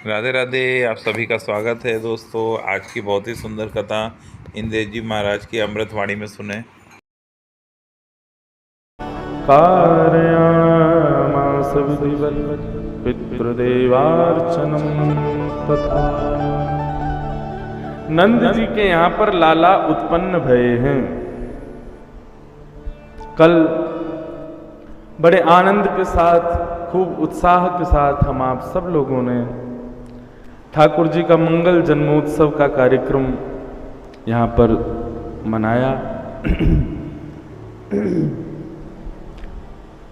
राधे राधे। आप सभी का स्वागत है दोस्तों। आज की बहुत ही सुंदर कथा इंद्र जी महाराज की अमृतवाणी में सुने। कारयामास विधिवत् पितृदेवार्चनम तथा। नंद जी के यहाँ पर लाला उत्पन्न भये हैं। कल बड़े आनंद के साथ, खूब उत्साह के साथ हम आप सब लोगों ने ठाकुर जी का मंगल जन्मोत्सव का कार्यक्रम यहाँ पर मनाया।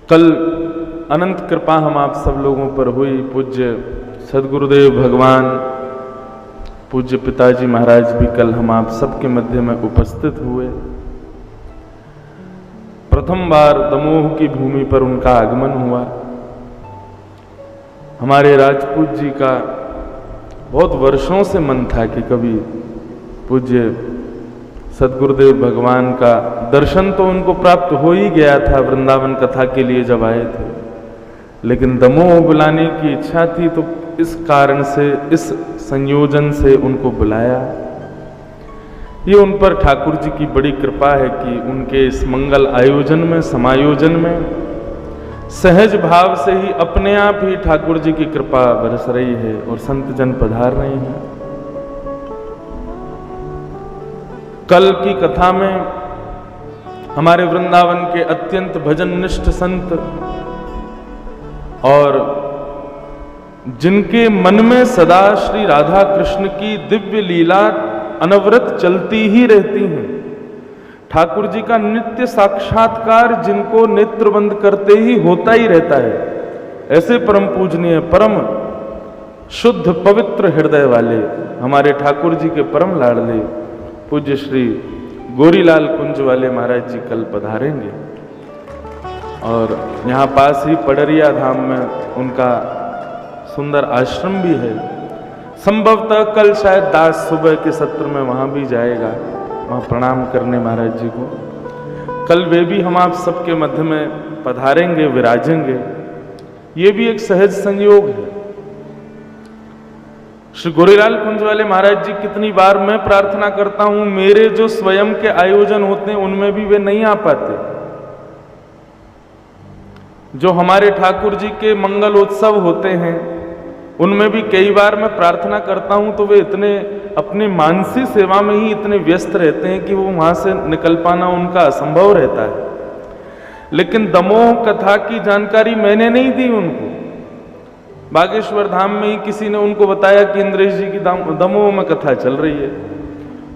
कल अनंत कृपा हम आप सब लोगों पर हुई। पूज्य सदगुरुदेव भगवान, पूज्य पिताजी महाराज भी कल हम आप सबके मध्य में उपस्थित हुए। प्रथम बार दमोह की भूमि पर उनका आगमन हुआ। हमारे राजपूत जी का बहुत वर्षों से मन था कि कभी पूज्य सदगुरुदेव भगवान का दर्शन तो उनको प्राप्त हो ही गया था वृंदावन कथा के लिए जब आए थे, लेकिन दमोह बुलाने की इच्छा थी, तो इस कारण से, इस संयोजन से उनको बुलाया। ये उन पर ठाकुर जी की बड़ी कृपा है कि उनके इस मंगल आयोजन में, समायोजन में सहज भाव से ही अपने आप ही ठाकुर जी की कृपा बरस रही है और संत जन पधार रहे हैं। कल की कथा में हमारे वृंदावन के अत्यंत भजननिष्ठ संत और जिनके मन में सदा श्री राधा कृष्ण की दिव्य लीला अनवरत चलती ही रहती हैं, ठाकुर जी का नित्य साक्षात्कार जिनको नेत्र बंद करते ही होता ही रहता है, ऐसे परम पूजनीय, परम शुद्ध पवित्र हृदय वाले हमारे ठाकुर जी के परम लाडले पूज्य श्री गोरीलाल कुंज वाले महाराज जी कल पधारेंगे। और यहाँ पास ही पडरिया धाम में उनका सुंदर आश्रम भी है। संभवतः कल शायद दास सुबह के सत्र में वहाँ भी जाएगा, वहाँ प्रणाम करने महाराज जी को। कल वे भी हम आप सबके मध्य में पधारेंगे, विराजेंगे। ये भी एक सहज संयोग है। श्री गोरीलाल कुंज वाले महाराज जी, कितनी बार मैं प्रार्थना करता हूं, मेरे जो स्वयं के आयोजन होते हैं उनमें भी वे नहीं आ पाते। जो हमारे ठाकुर जी के मंगलोत्सव होते हैं उनमें भी कई बार मैं प्रार्थना करता हूं, तो वे इतने अपनी मानसी सेवा में ही इतने व्यस्त रहते हैं कि वो वहां से निकल पाना उनका असंभव रहता है। लेकिन दमोह कथा की जानकारी मैंने नहीं दी उनको। बागेश्वर धाम में ही किसी ने उनको बताया कि इंद्रेश जी की दमोह में कथा चल रही है,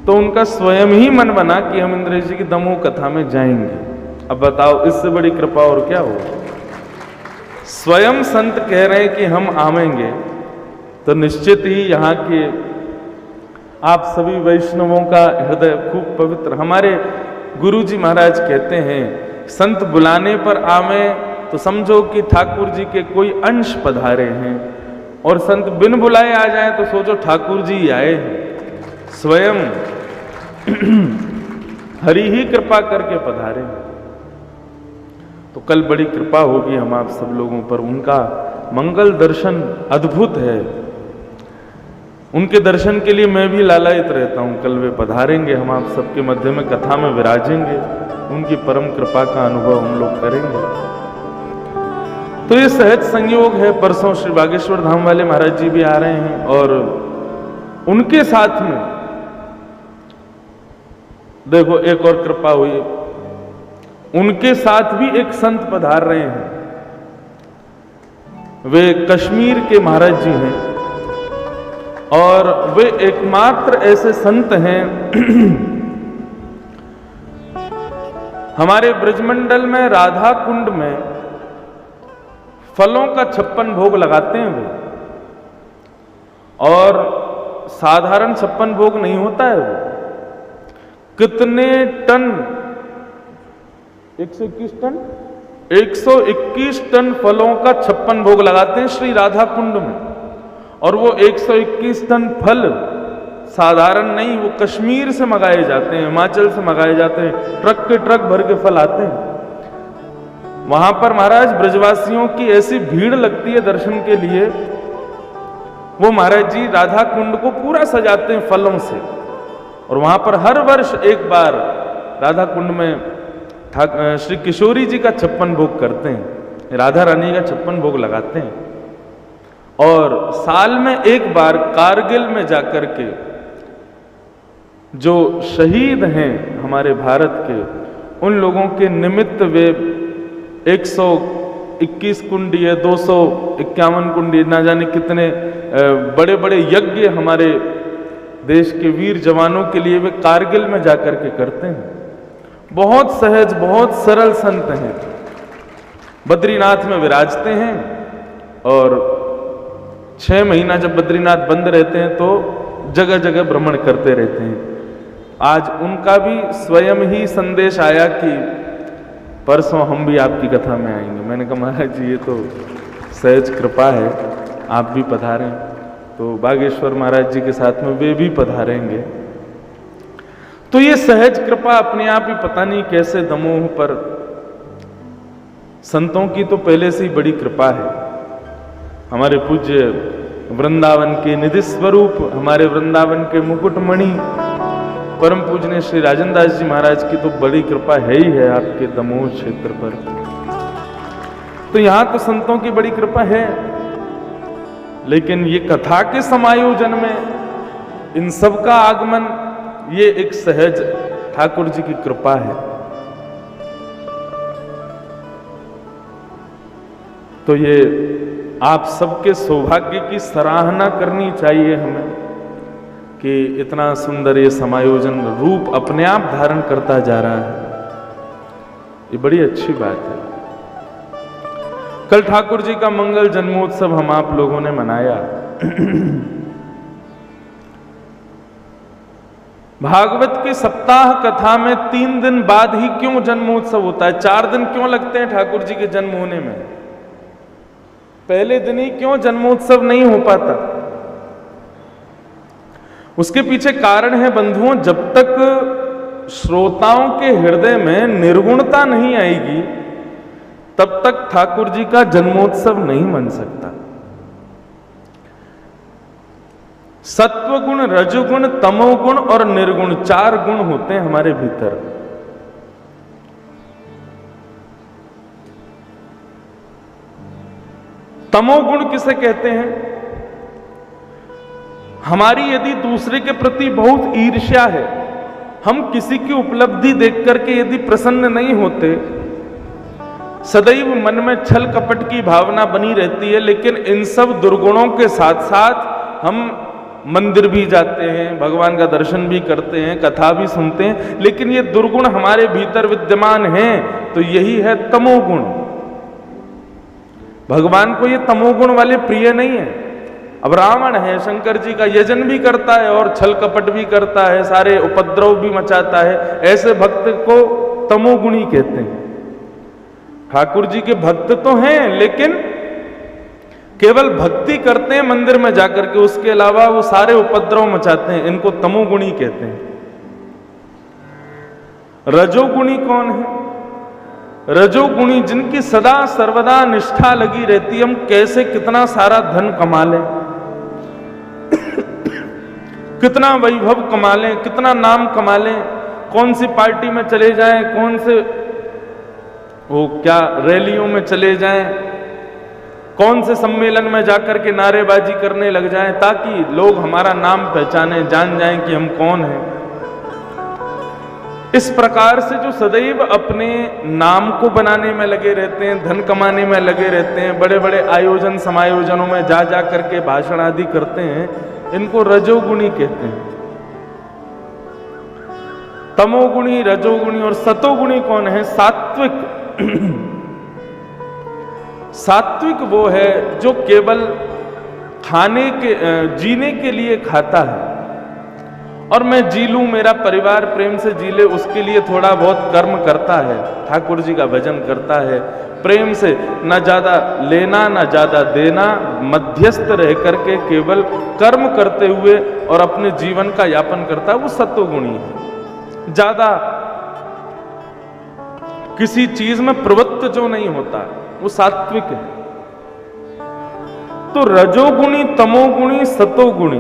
तो उनका स्वयं ही मन बना कि हम इंद्रेश जी की दमोह कथा में जाएंगे। अब बताओ, इससे बड़ी कृपा और क्या हो। स्वयं संत कह रहे हैं कि हम आवेंगे, तो निश्चित ही यहाँ के आप सभी वैष्णवों का हृदय खूब पवित्र। हमारे गुरु जी महाराज कहते हैं, संत बुलाने पर आवे तो समझो कि ठाकुर जी के कोई अंश पधारे हैं, और संत बिन बुलाए आ जाए तो सोचो ठाकुर जी आए हैं। स्वयं हरि ही कृपा करके पधारे। तो कल बड़ी कृपा होगी हम आप सब लोगों पर। उनका मंगल दर्शन अद्भुत है। उनके दर्शन के लिए मैं भी लालायित रहता हूं। कल वे पधारेंगे, हम आप सबके मध्य में कथा में विराजेंगे, उनकी परम कृपा का अनुभव हम लोग करेंगे। तो ये सहज संयोग है। परसों श्री बागेश्वर धाम वाले महाराज जी भी आ रहे हैं, और उनके साथ में देखो एक और कृपा हुई, उनके साथ भी एक संत पधार रहे हैं। वे कश्मीर के महाराज जी हैं, और वे एकमात्र ऐसे संत हैं हमारे ब्रजमंडल में राधा कुंड में फलों का 56 भोग लगाते हैं वे। और साधारण 56 भोग नहीं होता है वो, कितने टन, 121 टन, 121 टन फलों का 56 भोग लगाते हैं श्री राधा कुंड में। और वो 121 टन फल साधारण नहीं, वो कश्मीर से मंगाए जाते हैं, हिमाचल से मंगाए जाते हैं, ट्रक के ट्रक भर के फल आते हैं। वहां पर महाराज ब्रजवासियों की ऐसी भीड़ लगती है दर्शन के लिए वो महाराज जी राधा कुंड को पूरा सजाते हैं फलों से, और वहां पर हर वर्ष एक बार राधा कुंड में श्री किशोरी जी का 56 भोग करते हैं, राधा रानी का 56 भोग लगाते हैं। और साल में एक बार कारगिल में जाकर के जो शहीद हैं हमारे भारत के, उन लोगों के निमित्त वे 121 कुंडी है, 251 कुंडी, ना जाने कितने बड़े बड़े यज्ञ हमारे देश के वीर जवानों के लिए वे कारगिल में जाकर के करते हैं। बहुत सहज, बहुत सरल संत हैं, बद्रीनाथ में विराजते हैं, और 6 महीना जब बद्रीनाथ बंद रहते हैं तो जगह जगह भ्रमण करते रहते हैं। आज उनका भी स्वयं ही संदेश आया कि परसों हम भी आपकी कथा में आएंगे। मैंने कहा महाराज जी ये तो सहज कृपा है, आप भी पधारें। तो बागेश्वर महाराज जी के साथ में वे भी पधारेंगे। तो ये सहज कृपा अपने आप ही पता नहीं कैसे दमोह पर, संतों की तो पहले से ही बड़ी कृपा है। हमारे पूज्य वृंदावन के निधि स्वरूप, हमारे वृंदावन के मुकुटमणि परम पूजनीय श्री राजन दास जी महाराज की तो बड़ी कृपा है ही है आपके दमोह क्षेत्र पर। तो यहां तो संतों की बड़ी कृपा है, लेकिन ये कथा के समायोजन में इन सब का आगमन, ये एक सहज ठाकुर जी की कृपा है। तो ये आप सबके सौभाग्य की सराहना करनी चाहिए हमें कि इतना सुंदर ये समायोजन रूप अपने आप धारण करता जा रहा है। ये बड़ी अच्छी बात है। कल ठाकुर जी का मंगल जन्मोत्सव हम आप लोगों ने मनाया। भागवत की सप्ताह कथा में 3 दिन बाद ही क्यों जन्मोत्सव होता है? 4 दिन क्यों लगते हैं ठाकुर जी के जन्म होने में? पहले दिन ही क्यों जन्मोत्सव नहीं हो पाता? उसके पीछे कारण है बंधुओं, जब तक श्रोताओं के हृदय में निर्गुणता नहीं आएगी तब तक ठाकुर जी का जन्मोत्सव नहीं बन सकता। सत्वगुण, रजोगुण, तमोगुण और निर्गुण 4 गुण होते हैं हमारे भीतर। तमोगुण किसे कहते हैं? हमारी यदि दूसरे के प्रति बहुत ईर्ष्या है, हम किसी की उपलब्धि देख करके यदि प्रसन्न नहीं होते, सदैव मन में छल कपट की भावना बनी रहती है। लेकिन इन सब दुर्गुणों के साथ साथ हम मंदिर भी जाते हैं, भगवान का दर्शन भी करते हैं, कथा भी सुनते हैं, लेकिन ये दुर्गुण हमारे भीतर विद्यमान हैं। तो यही है तमोगुण। भगवान को ये तमोगुण वाले प्रिय नहीं है। अब रावण है, शंकर जी का यजन भी करता है और छल कपट भी करता है, सारे उपद्रव भी मचाता है, ऐसे भक्त को तमोगुणी कहते हैं। ठाकुर जी के भक्त तो हैं, लेकिन केवल भक्ति करते हैं मंदिर में जाकर के, उसके अलावा वो सारे उपद्रव मचाते हैं, इनको तमोगुणी कहते हैं। रजोगुणी कौन है? रजोगुणी जिनकी सदा सर्वदा निष्ठा लगी रहती है, हम कैसे कितना सारा धन कमा लें, कितना वैभव कमा लें, कितना नाम कमा लें, कौन सी पार्टी में चले जाएं, कौन से वो क्या रैलियों में चले जाएं, कौन से सम्मेलन में जाकर के नारेबाजी करने लग जाएं, ताकि लोग हमारा नाम पहचाने, जान जाएं कि हम कौन हैं। इस प्रकार से जो सदैव अपने नाम को बनाने में लगे रहते हैं, धन कमाने में लगे रहते हैं, बड़े बड़े आयोजन समायोजनों में जा जा करके भाषण आदि करते हैं, इनको रजोगुणी कहते हैं। तमोगुणी, रजोगुणी और सतोगुणी कौन है? सात्विक। सात्विक वो है जो केवल खाने के, जीने के लिए खाता है, और मैं जी लूं, मेरा परिवार प्रेम से जी ले, उसके लिए थोड़ा बहुत कर्म करता है, ठाकुर जी का भजन करता है, प्रेम से, न ज्यादा लेना न ज्यादा देना, मध्यस्थ रह करके केवल कर्म करते हुए और अपने जीवन का यापन करता है, वो सत्वगुणी है। ज्यादा किसी चीज में प्रवृत्त जो नहीं होता, वो सात्विक है। तो रजोगुणी, तमोगुणी, सतोगुणी,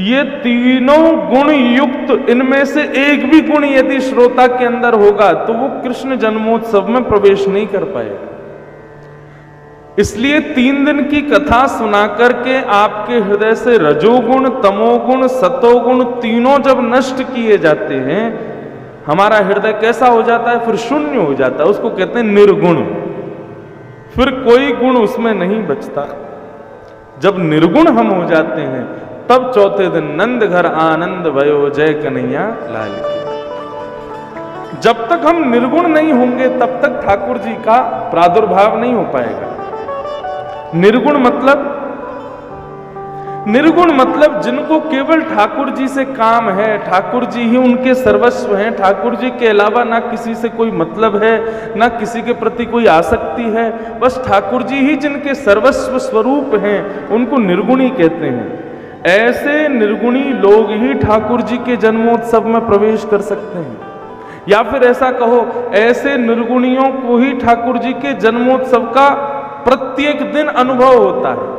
ये तीनों गुण युक्त इनमें से एक भी गुण यदि श्रोता के अंदर होगा तो वो कृष्ण जन्मोत्सव में प्रवेश नहीं कर पाएगा। इसलिए 3 दिन की कथा सुना करके आपके हृदय से रजोगुण, तमोगुण, सतोगुण तीनों जब नष्ट किए जाते हैं, हमारा हृदय कैसा हो जाता है? फिर शून्य हो जाता है। उसको कहते हैं निर्गुण। फिर कोई गुण उसमें नहीं बचता। जब निर्गुण हम हो जाते हैं तब चौथे दिन नंद घर आनंद भयो जय कन्हैया लाल की। जब तक हम निर्गुण नहीं होंगे तब तक ठाकुर जी का प्रादुर्भाव नहीं हो पाएगा। निर्गुण मतलब जिनको केवल ठाकुर जी से काम है, ठाकुर जी ही उनके सर्वस्व हैं, ठाकुर जी के अलावा ना किसी से कोई मतलब है, ना किसी के प्रति कोई आसक्ति है, बस ठाकुर जी ही जिनके सर्वस्व स्वरूप हैं, उनको निर्गुणी कहते हैं। ऐसे निर्गुणी लोग ही ठाकुर जी के जन्मोत्सव में प्रवेश कर सकते हैं। या फिर ऐसा कहो, ऐसे निर्गुणियों को ही ठाकुर जी के जन्मोत्सव का प्रत्येक दिन अनुभव होता है।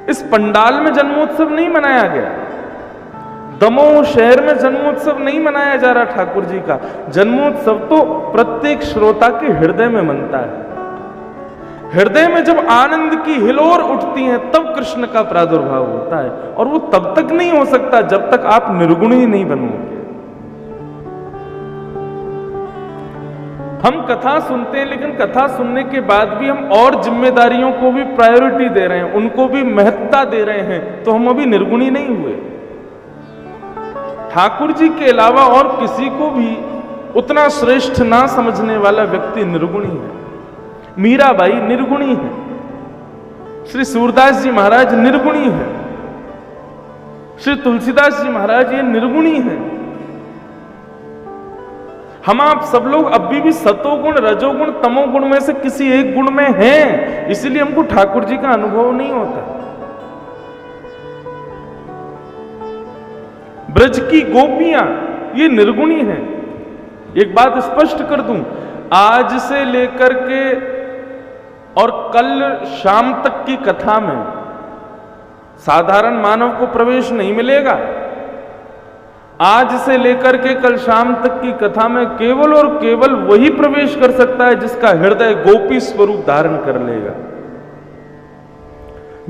इस पंडाल में जन्मोत्सव नहीं मनाया गया, दमोह शहर में जन्मोत्सव नहीं मनाया जा रहा ठाकुर जी का। जन्मोत्सव तो प्रत्येक श्रोता के हृदय में मनता है। हृदय में जब आनंद की हिलोर उठती है तब कृष्ण का प्रादुर्भाव होता है, और वो तब तक नहीं हो सकता जब तक आप निर्गुण ही नहीं बनोगे। हम कथा सुनते हैं, लेकिन कथा सुनने के बाद भी हम और जिम्मेदारियों को भी प्रायोरिटी दे रहे हैं, उनको भी महत्ता दे रहे हैं, तो हम अभी निर्गुणी नहीं हुए। ठाकुर जी के अलावा और किसी को भी उतना श्रेष्ठ ना समझने वाला व्यक्ति निर्गुणी है। मीराबाई निर्गुणी है, श्री सूरदास जी महाराज निर्गुणी है, श्री तुलसीदास जी महाराज ये निर्गुणी है। हम आप सब लोग अभी भी सतोगुण, रजोगुण, तमोगुण में से किसी एक गुण में हैं, इसलिए हमको ठाकुर जी का अनुभव नहीं होता। ब्रज की गोपियां ये निर्गुणी हैं। एक बात स्पष्ट कर दूं, आज से लेकर के और कल शाम तक की कथा में साधारण मानव को प्रवेश नहीं मिलेगा। आज से लेकर के कल शाम तक की कथा में केवल और केवल वही प्रवेश कर सकता है जिसका हृदय गोपी स्वरूप धारण कर लेगा।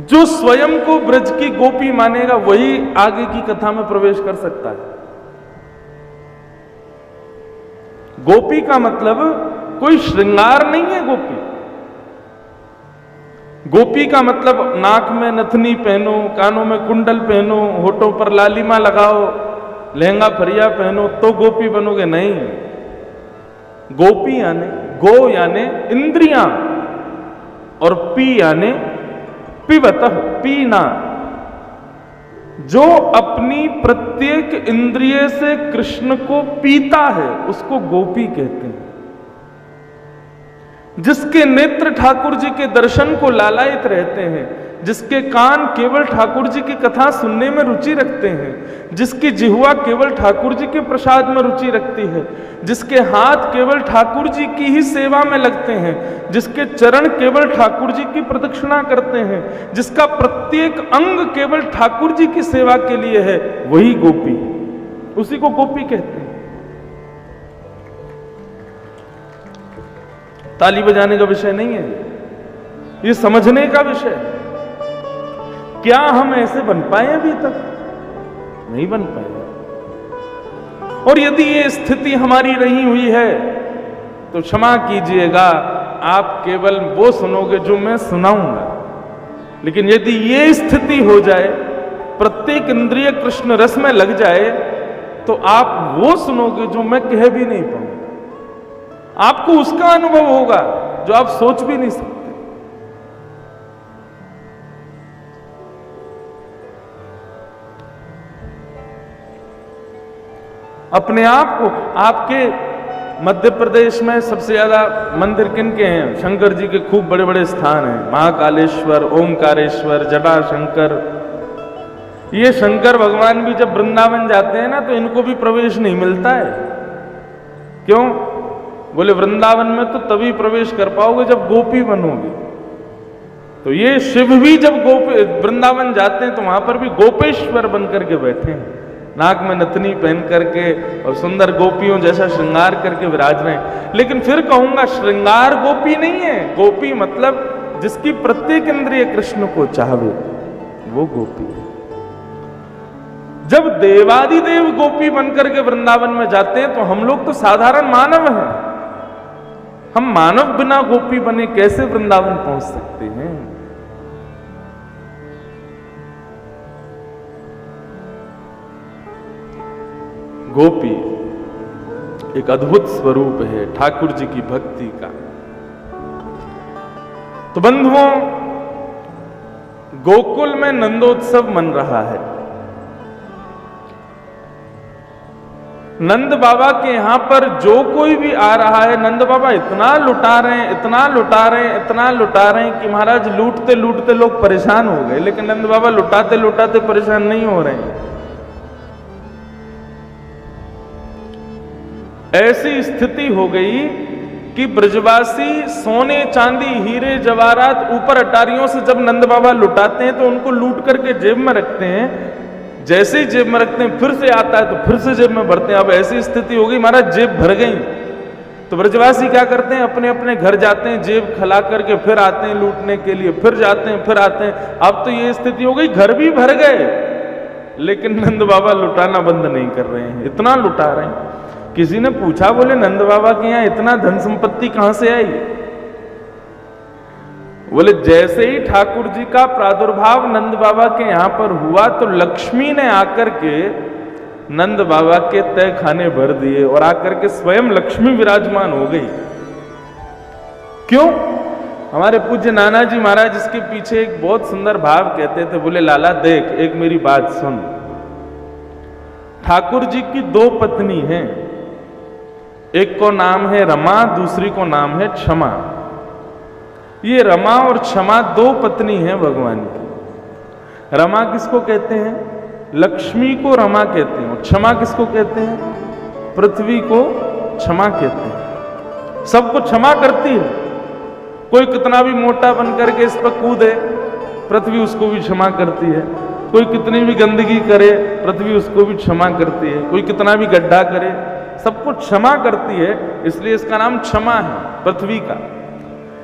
जो स्वयं को ब्रज की गोपी मानेगा वही आगे की कथा में प्रवेश कर सकता है। गोपी का मतलब कोई श्रृंगार नहीं है। गोपी का मतलब नाक में नथनी पहनो, कानों में कुंडल पहनो, होठों पर लालिमा लगाओ, लहंगा फरिया पहनो तो गोपी बनोगे, नहीं। गोपी यानी गो यानी इंद्रियां, और पी यानी पिबतः, पीना। जो अपनी प्रत्येक इंद्रिय से कृष्ण को पीता है उसको गोपी कहते हैं। जिसके नेत्र ठाकुर जी के दर्शन को लालायित रहते हैं, जिसके कान केवल ठाकुर जी की कथा सुनने में रुचि रखते हैं, जिसकी जिह्वा केवल ठाकुर जी के प्रसाद में रुचि रखती है, जिसके हाथ केवल ठाकुर जी की ही सेवा में लगते हैं, जिसके चरण केवल ठाकुर जी की प्रदक्षिणा करते हैं, जिसका प्रत्येक अंग केवल ठाकुर जी की सेवा के लिए है, वही गोपी, उसी को गोपी कहते हैं। ताली बजाने का विषय नहीं है, ये समझने का विषय है। क्या हम ऐसे बन पाए अभी तक? नहीं बन पाए। और यदि ये स्थिति हमारी रही हुई है तो क्षमा कीजिएगा, आप केवल वो सुनोगे जो मैं सुनाऊंगा। लेकिन यदि ये स्थिति हो जाए, प्रत्येक इंद्रिय कृष्ण रस में लग जाए, तो आप वो सुनोगे जो मैं कह भी नहीं पाऊंगा। आपको उसका अनुभव होगा जो आप सोच भी नहीं सकते। अपने आप को, आपके मध्य प्रदेश में सबसे ज्यादा मंदिर किन के हैं? शंकर जी के खूब बड़े बड़े स्थान हैं, महाकालेश्वर, ओमकारेश्वर, जटाशंकर। ये शंकर भगवान भी जब वृंदावन जाते हैं ना तो इनको भी प्रवेश नहीं मिलता है। क्यों? बोले वृंदावन में तो तभी प्रवेश कर पाओगे जब गोपी बनोगे। तो ये शिव भी जब वृंदावन जाते हैं तो वहां पर भी गोपेश्वर बन करके बैठे हैं, नाक में नथनी पहन करके और सुंदर गोपियों जैसा श्रृंगार करके विराज रहे हैं। लेकिन फिर कहूंगा श्रृंगार गोपी नहीं है, गोपी मतलब जिसकी प्रत्येक इंद्रिय कृष्ण को चाहवे वो गोपी है। जब देवादिदेव गोपी बनकर के वृंदावन में जाते हैं तो हम लोग तो साधारण मानव हैं, हम मानव बिना गोपी बने कैसे वृंदावन पहुंच सकते हैं? गोपी एक अद्भुत स्वरूप है ठाकुर जी की भक्ति का। तो बंधुओं, गोकुल में नंदोत्सव मन रहा है। नंद बाबा के यहां पर जो कोई भी आ रहा है, नंद बाबा इतना लुटा रहे हैं, इतना लुटा रहे हैं, इतना लुटा रहे हैं कि महाराज लूटते लूटते लोग परेशान हो गए, लेकिन नंद बाबा लुटाते लुटाते परेशान नहीं हो रहे हैं। ऐसी स्थिति हो गई कि ब्रजवासी सोने चांदी हीरे जवाहरात ऊपर अटारियों से जब नंद बाबा लुटाते हैं तो उनको लूट करके जेब में रखते हैं, जैसे ही जेब में रखते हैं फिर से आता है तो फिर से जेब में भरते हैं। अब ऐसी स्थिति हो गई महाराज जेब भर गई, तो ब्रजवासी क्या करते हैं, अपने अपने घर जाते हैं, जेब खला करके फिर आते हैं लूटने के लिए, फिर जाते हैं फिर आते हैं। अब तो ये स्थिति हो गई घर भी भर गए, लेकिन नंद बाबा लुटाना बंद नहीं कर रहे हैं, इतना लुटा रहे हैं। किसी ने पूछा, बोले नंद बाबा के यहां इतना धन संपत्ति कहां से आई? बोले जैसे ही ठाकुर जी का प्रादुर्भाव नंद बाबा के यहां पर हुआ तो लक्ष्मी ने आकर के नंद बाबा के तय खाने भर दिए और आकर के स्वयं लक्ष्मी विराजमान हो गई। क्यों? हमारे पूज्य नाना जी महाराज इसके पीछे एक बहुत सुंदर भाव कहते थे। बोले लाला देख, एक मेरी बात सुन, ठाकुर जी की दो पत्नी हैं, एक को नाम है रमा, दूसरी को नाम है क्षमा। ये रमा और क्षमा दो पत्नी हैं भगवान की। रमा किसको कहते हैं? लक्ष्मी को रमा कहते हैं। और क्षमा किसको कहते हैं? पृथ्वी को क्षमा कहते हैं। सबको क्षमा करती है। कोई कितना भी मोटा बन करके इस पर कूदे, पृथ्वी उसको भी क्षमा करती है। कोई कितनी भी गंदगी करे, पृथ्वी उसको भी क्षमा करती है। कोई कितना भी गड्ढा करे, सबको क्षमा करती है, इसलिए इसका नाम क्षमा है पृथ्वी का।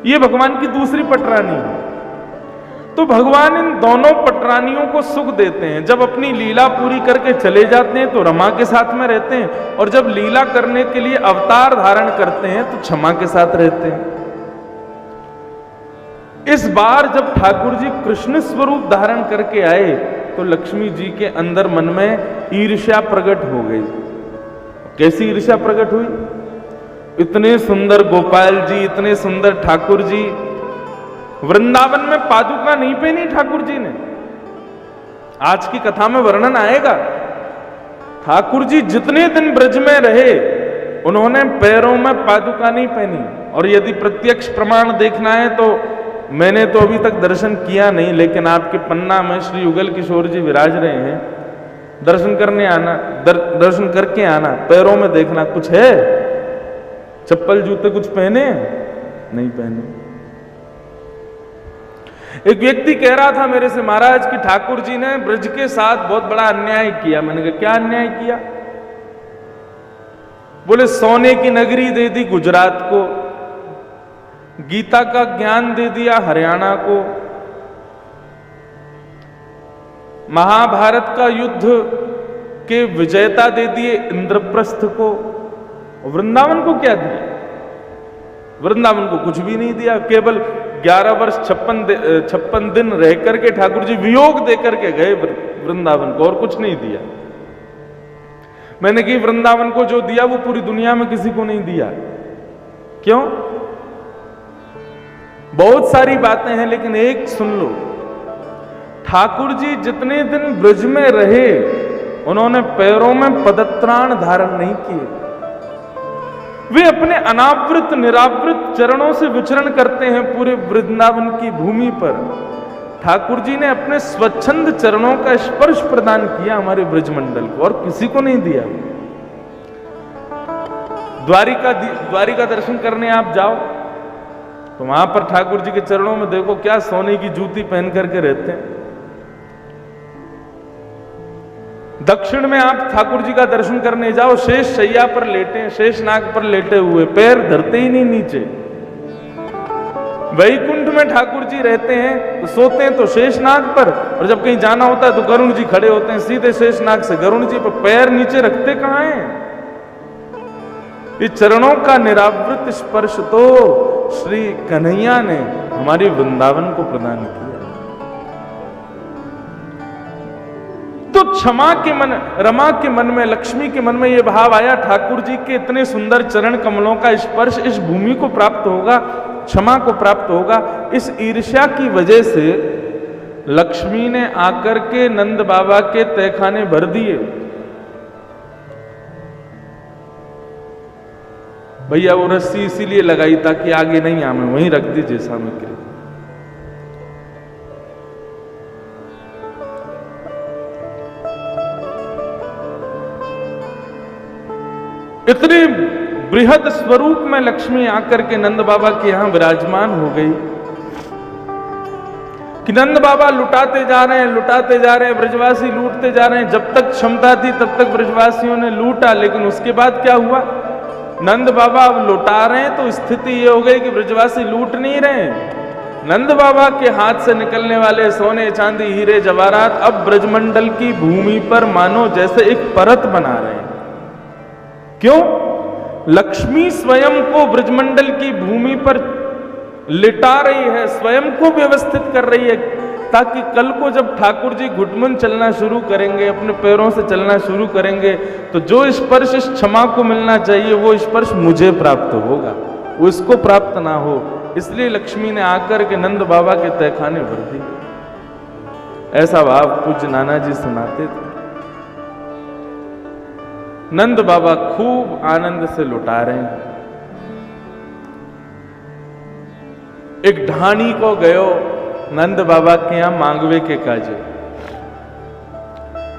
ये भगवान की दूसरी पटरानी है। तो भगवान इन दोनों पटरानियों को सुख देते हैं। जब अपनी लीला पूरी करके चले जाते हैं तो रमा के साथ में रहते हैं, और जब लीला करने के लिए अवतार धारण करते हैं तो क्षमा के साथ रहते हैं। इस बार जब ठाकुर जी कृष्ण स्वरूप धारण करके आए तो लक्ष्मी जी के अंदर मन में ईर्ष्या प्रकट हो गई। कैसी ईर्ष्या प्रकट हुई? इतने सुंदर गोपाल जी, इतने सुंदर ठाकुर जी, वृंदावन में पादुका नहीं पहनी ठाकुर जी ने। आज की कथा में वर्णन आएगा, ठाकुर जी जितने दिन ब्रज में रहे उन्होंने पैरों में पादुका नहीं पहनी। और यदि प्रत्यक्ष प्रमाण देखना है तो मैंने तो अभी तक दर्शन किया नहीं, लेकिन आपके पन्ना में श्री युगल किशोर जी विराज रहे हैं, दर्शन करने आना, दर्शन करके आना, पैरों में देखना कुछ है, चप्पल जूते कुछ पहने? नहीं पहने। एक व्यक्ति कह रहा था मेरे से, महाराज कि ठाकुर जी ने ब्रज के साथ बहुत बड़ा अन्याय किया। मैंने कहा क्या अन्याय किया? बोले सोने की नगरी दे दी गुजरात को, गीता का ज्ञान दे दिया हरियाणा को, महाभारत का युद्ध के विजेता दे दिए इंद्रप्रस्थ को। वृंदावन को क्या दिया? वृंदावन को कुछ भी नहीं दिया। केवल 11 वर्ष 56 दिन रह करके ठाकुर जी वियोग दे करके गए वृंदावन को, और कुछ नहीं दिया। मैंने कहा वृंदावन को जो दिया वो पूरी दुनिया में किसी को नहीं दिया। क्यों? बहुत सारी बातें हैं, लेकिन एक सुन लो, ठाकुर जी जितने दिन ब्रज में रहे उन्होंने पैरों में पदत्राण धारण नहीं किए। वे अपने अनावृत निरावृत चरणों से विचरण करते हैं पूरे वृंदावन की भूमि पर। ठाकुर जी ने अपने स्वच्छंद चरणों का स्पर्श प्रदान किया हमारे ब्रजमंडल को, और किसी को नहीं दिया। द्वारिका दर्शन करने आप जाओ, तो वहां पर ठाकुर जी के चरणों में देखो क्या सोने की जूती पहन करके रहते हैं। दक्षिण में आप ठाकुर जी का दर्शन करने जाओ, शेष शैया पर लेटे हैं, शेष नाग पर लेटे हुए, पैर धरते ही नहीं नीचे। वैकुंठ में ठाकुर जी रहते हैं तो सोते हैं तो शेष नाग पर, और जब कहीं जाना होता है तो गरुण जी खड़े होते हैं सीधे शेष नाग से गरुण जी पर, पैर नीचे रखते कहां हैं। ये चरणों का निरावृत स्पर्श तो श्री कन्हैया ने हमारी वृंदावन को प्रदान किया। तो क्षमा के मन, रमा के मन में, लक्ष्मी के मन में यह भाव आया, ठाकुर जी के इतने सुंदर चरण कमलों का स्पर्श इस भूमि को प्राप्त होगा, क्षमा को प्राप्त होगा। इस ईर्ष्या की वजह से लक्ष्मी ने आकर के नंद बाबा के तहखाने भर दिए। भैया वो रस्सी इसीलिए लगाई ताकि आगे नहीं आवे, वहीं रख दीजिए सामग्री। इतने बृहद स्वरूप में लक्ष्मी आकर के नंद बाबा के यहां विराजमान हो गई कि नंद बाबा लुटाते जा रहे हैं, ब्रजवासी लूटते जा रहे हैं। जब तक क्षमता थी तब तक ब्रजवासियों ने लूटा, लेकिन उसके बाद क्या हुआ, नंद बाबा अब लुटा रहे हैं तो स्थिति ये हो गई कि ब्रजवासी लूट नहीं रहे। नंद बाबा के हाथ से निकलने वाले सोने चांदी हीरे जवाहरात अब ब्रजमंडल की भूमि पर मानो जैसे एक परत बना रहे हैं। क्यों? लक्ष्मी स्वयं को ब्रजमंडल की भूमि पर लिटा रही है, स्वयं को व्यवस्थित कर रही है, ताकि कल को जब ठाकुर जी घुटमुन चलना शुरू करेंगे, अपने पैरों से चलना शुरू करेंगे, तो जो स्पर्श इस क्षमा को मिलना चाहिए वो स्पर्श मुझे प्राप्त होगा, वो इसको प्राप्त ना हो। इसलिए लक्ष्मी ने आकर के नंद बाबा के तहखाने भर दी। ऐसा भाव पूज्य नाना जी सुनाते थे। नंद बाबा खूब आनंद से लुटा रहे हैं। एक ढाणी को गयो नंद बाबा के यहां मांगवे के काजे।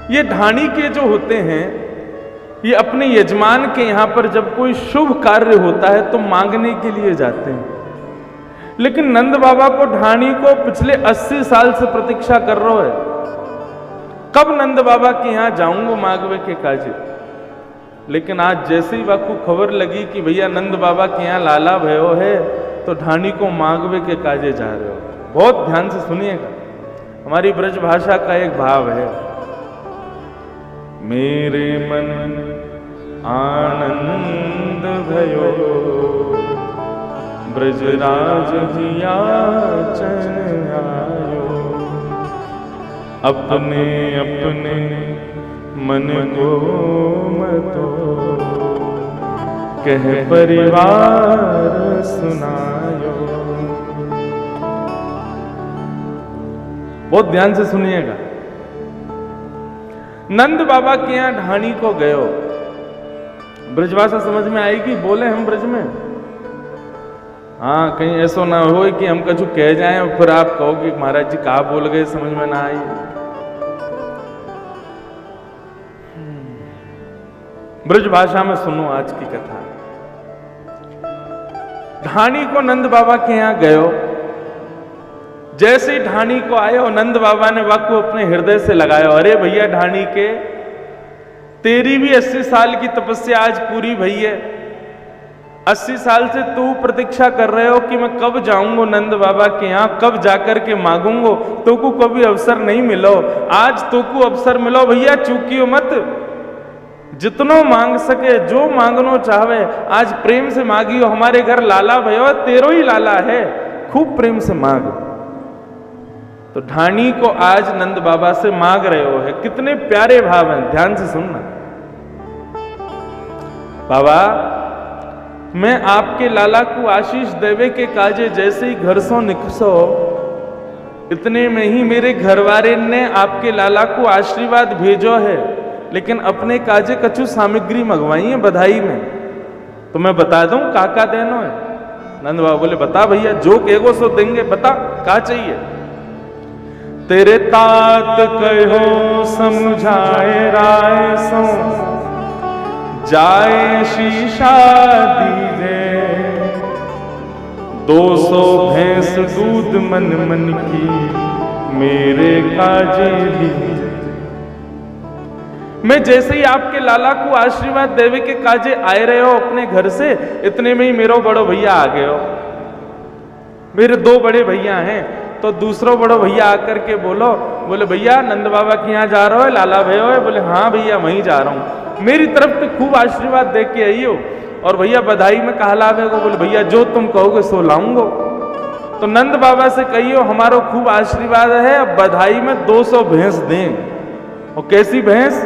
ये ढाणी के जो होते हैं ये अपने यजमान के यहां पर जब कोई शुभ कार्य होता है तो मांगने के लिए जाते हैं। लेकिन नंद बाबा को ढाणी को पिछले 80 साल से प्रतीक्षा कर रहा है, कब नंद बाबा के यहां जाऊंगा मांगवे के काजे। लेकिन आज जैसे ही वाकू खबर लगी कि भैया नंद बाबा के यहाँ लाला भयो है, तो ढाणी को मांगवे के काजे जा रहे हो। बहुत ध्यान से सुनिएगा, हमारी ब्रज भाषा का एक भाव है, मेरे मन आनंद भयो ब्रजराज याचन आयो, अपने अपने मन को मतो कह परिवार सुनायो। बहुत ध्यान से सुनिएगा। नंद बाबा के यहां ढाणी को गयो, ब्रजभाषा समझ में आएगी, बोले हम ब्रज में। हाँ, कहीं ऐसा ना हो कि हम कछु कह जाएं और फिर आप कहो कि महाराज जी कहा बोल गए, समझ में ना आई। ब्रज भाषा में सुनो आज की कथा। ढाणी को नंद बाबा के यहां गयो, जैसे ही ढाणी को आए और नंद बाबा ने वाकू अपने हृदय से लगाया, अरे भैया ढाणी के, तेरी भी 80 साल की तपस्या आज पूरी भई है। 80 साल से तू प्रतीक्षा कर रहे हो कि मैं कब जाऊंगा नंद बाबा के यहां, कब जाकर के मांगूंगो, तो को कभी अवसर नहीं मिलो। आज तो को अवसर मिलो भैया, चूकियो मत। जितनो मांग सके, जो मांगनो चाहे, आज प्रेम से मांगियो। हमारे घर लाला भयो, तेरो ही लाला है, खूब प्रेम से मांग। तो ढाणी को आज नंद बाबा से मांग रहे हो है। कितने प्यारे भाव हैं, ध्यान से सुनना। बाबा, मैं आपके लाला को आशीष देवे के काजे जैसे ही घर सो निकसो, इतने में ही मेरे घरवारे ने आपके लाला को आशीर्वाद भेजो है, लेकिन अपने काजे कछु सामग्री मंगवाई है बधाई में। तो मैं बता दूं काका देनो है। नंद बाबा बोले, बता भैया, जो कहेगो सो देंगे, बता का चाहिए। तेरे तात कहो समझाए राय सो, जाए शीशा दीजे, 200 भैंस दूध मन मन की मेरे काजे लीजे। मैं जैसे ही आपके लाला को आशीर्वाद देवे के काजे आए रहे हो अपने घर से, इतने में ही मेरा बड़ो भैया आ गए हो। मेरे 2 बड़े भैया हैं, तो दूसरा बड़ो भैया आकर के बोले भैया नंद बाबा के यहाँ जा रहे हो, लाला भैया है? बोले हाँ भैया वहीं जा रहा हूँ। मेरी तरफ से खूब आशीर्वाद दे के आई हो, और भैया बधाई में कहा लावे को? बोले भैया जो तुम कहोगे सो लाऊंगो। तो नंद बाबा से कहियो हमारो खूब आशीर्वाद है, अब बधाई में 200 भैंस दें। और कैसी भैंस?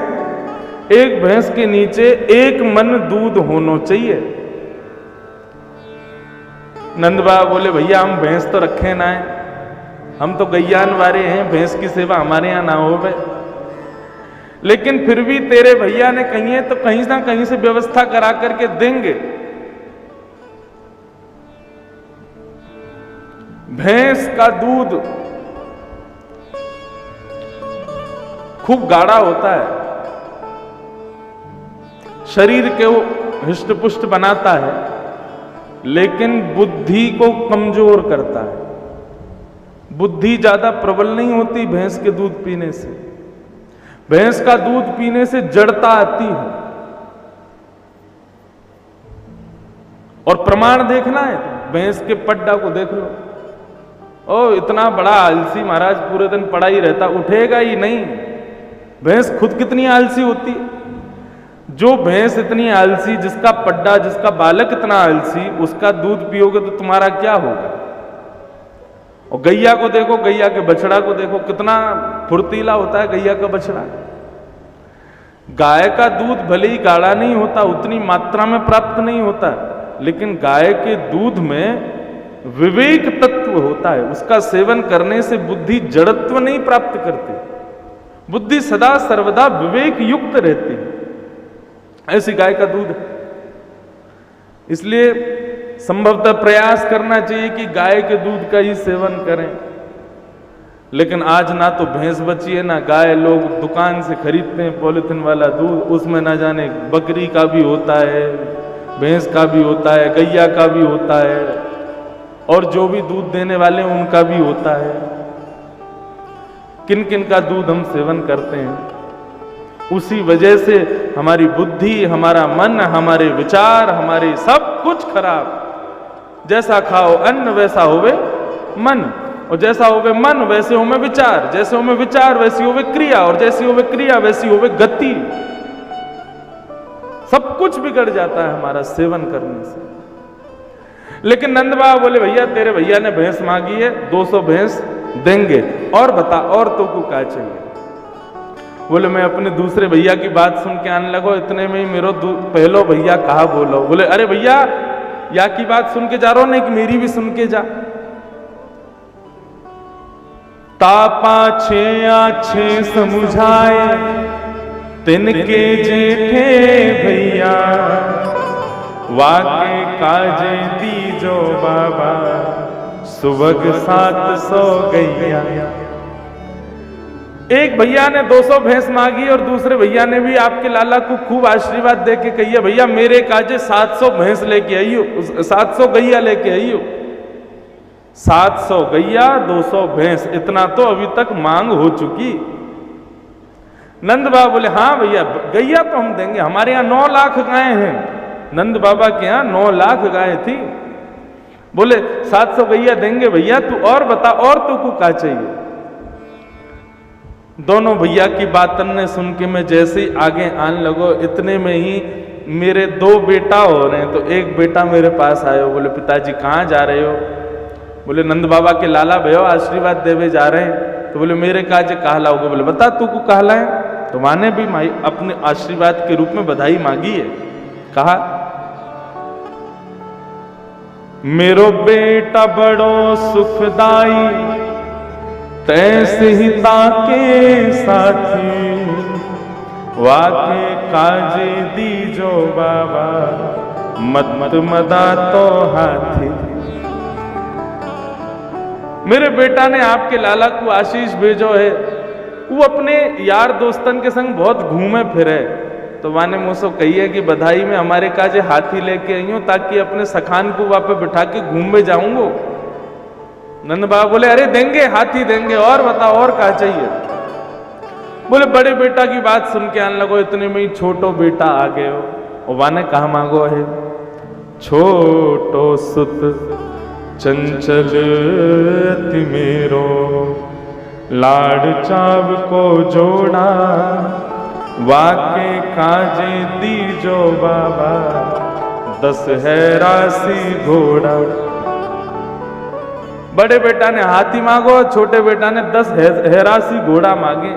एक भैंस के नीचे 1 मन दूध होना चाहिए। नंद बाबा बोले भैया हम भैंस तो रखे ना है, हम तो गैयान वाले हैं, भैंस की सेवा हमारे यहाँ ना हो भाई। लेकिन फिर भी तेरे भैया ने कही है तो कहीं ना कहीं से व्यवस्था करा करके देंगे। भैंस का दूध खूब गाढ़ा होता है, शरीर को हृष्ट पुष्ट बनाता है, लेकिन बुद्धि को कमजोर करता है। बुद्धि ज्यादा प्रबल नहीं होती भैंस के दूध पीने से। भैंस का दूध पीने से जड़ता आती है। और प्रमाण देखना है तो भैंस के पड्डा को देख लो। ओ इतना बड़ा आलसी महाराज, पूरे दिन पड़ा ही रहता, उठेगा ही नहीं। भैंस खुद कितनी आलसी होती है। जो भैंस इतनी आलसी, जिसका पड्डा, जिसका बालक इतना आलसी, उसका दूध पियोगे तो तुम्हारा क्या होगा? और गैया को देखो, गैया के बछड़ा को देखो, कितना फुर्तीला होता है गैया का बछड़ा। गाय का दूध भले ही गाढ़ा नहीं होता, उतनी मात्रा में प्राप्त नहीं होता, लेकिन गाय के दूध में विवेक तत्व होता है। उसका सेवन करने से बुद्धि जड़त्व नहीं प्राप्त करती, बुद्धि सदा सर्वदा विवेक युक्त रहती है। ऐसी गाय का दूध है। इसलिए संभवतः प्रयास करना चाहिए कि गाय के दूध का ही सेवन करें। लेकिन आज ना तो भैंस बची है ना गाय, लोग दुकान से खरीदते हैं पॉलिथीन वाला दूध, उसमें ना जाने बकरी का भी होता है, भैंस का भी होता है, गैया का भी होता है, और जो भी दूध देने वाले हैं उनका भी होता है। किन किन का दूध हम सेवन करते हैं, उसी वजह से हमारी बुद्धि, हमारा मन, हमारे विचार, हमारे सब कुछ खराब। जैसा खाओ अन्न वैसा होवे मन, और जैसा होवे मन वैसे होवे विचार, जैसे होवे विचार वैसी होवे क्रिया, और जैसी होवे क्रिया वैसी होवे गति। सब कुछ बिगड़ जाता है हमारा सेवन करने से। लेकिन नंद बाबा बोले भैया तेरे भैया ने भैंस मांगी है, 200 भैंस देंगे, और बता और तो को क्या चाहिए? बोले मैं अपने दूसरे भैया की बात सुन के आने लगो, इतने में ही मेरा पहलो भैया कहा बोलो। बोले अरे भैया या की बात सुन के जा रहा हो, नहीं कि मेरी भी सुन के जा। तापा छे आछे समुझाए तिनके जेठे भैया, वाके काजे दीजो बाबा, सुबह 700 गैया। एक भैया ने 200 भैंस मांगी और दूसरे भैया ने भी आपके लाला को खूब आशीर्वाद दे के कही भैया मेरे काजे 700 भैंस लेके आई हो, 700 गैया लेके आई हो। 700 गैया 200 भैंस, इतना तो अभी तक मांग हो चुकी। नंद बाबा बोले हाँ भैया गैया तो हम देंगे, हमारे यहाँ 9 लाख गायें हैं। नंद बाबा के यहाँ 9 लाख गायें थी। बोले 700 गैया देंगे भैया, तू और बता और तू को क्या चाहिए? दोनों भैया की बातन ने सुन के मैं जैसे ही आगे आने लगो, इतने में ही मेरे 2 बेटा हो रहे हैं। तो एक बेटा मेरे पास आयो, बोले पिताजी कहाँ जा रहे हो? बोले नंद बाबा के लाला भयो आशीर्वाद देवे जा रहे हैं। तो बोले मेरे काजे कहला होगा? बोले बता तू को कहला है? तो माने भी अपने आशीर्वाद के रूप में बधाई मांगी है। कहा मेरो बेटा बड़ो सुखदाई, तैसे ही ताके साथी, वाके काजे दीजो बाबा, मत मत मदा तो हाथी। मेरे बेटा ने आपके लाला को आशीष भेजो है। वो अपने यार दोस्तन के संग बहुत घूमे फिरे, तो वाने मुझसे कही है कि बधाई में हमारे काजे हाथी लेके आई हूं ताकि अपने सखान को वहां पे बिठा के घूम में जाऊंगो। नंद बाबा बोले अरे देंगे, हाथी देंगे, और बताओ और क्या चाहिए। बोले बड़े बेटा की बात सुन के आने लगो, इतने में ही छोटो बेटा आ गए हो। और वाने कहा मांगो है, छोटो सुत चंचल अति मेरो, लाड चाव को जोड़ा, वाके काजे दीजो बाबा, 10 है राशि घोड़ा। बड़े बेटा ने हाथी मांगो, छोटे बेटा ने 10 हैरासी घोड़ा मांगे।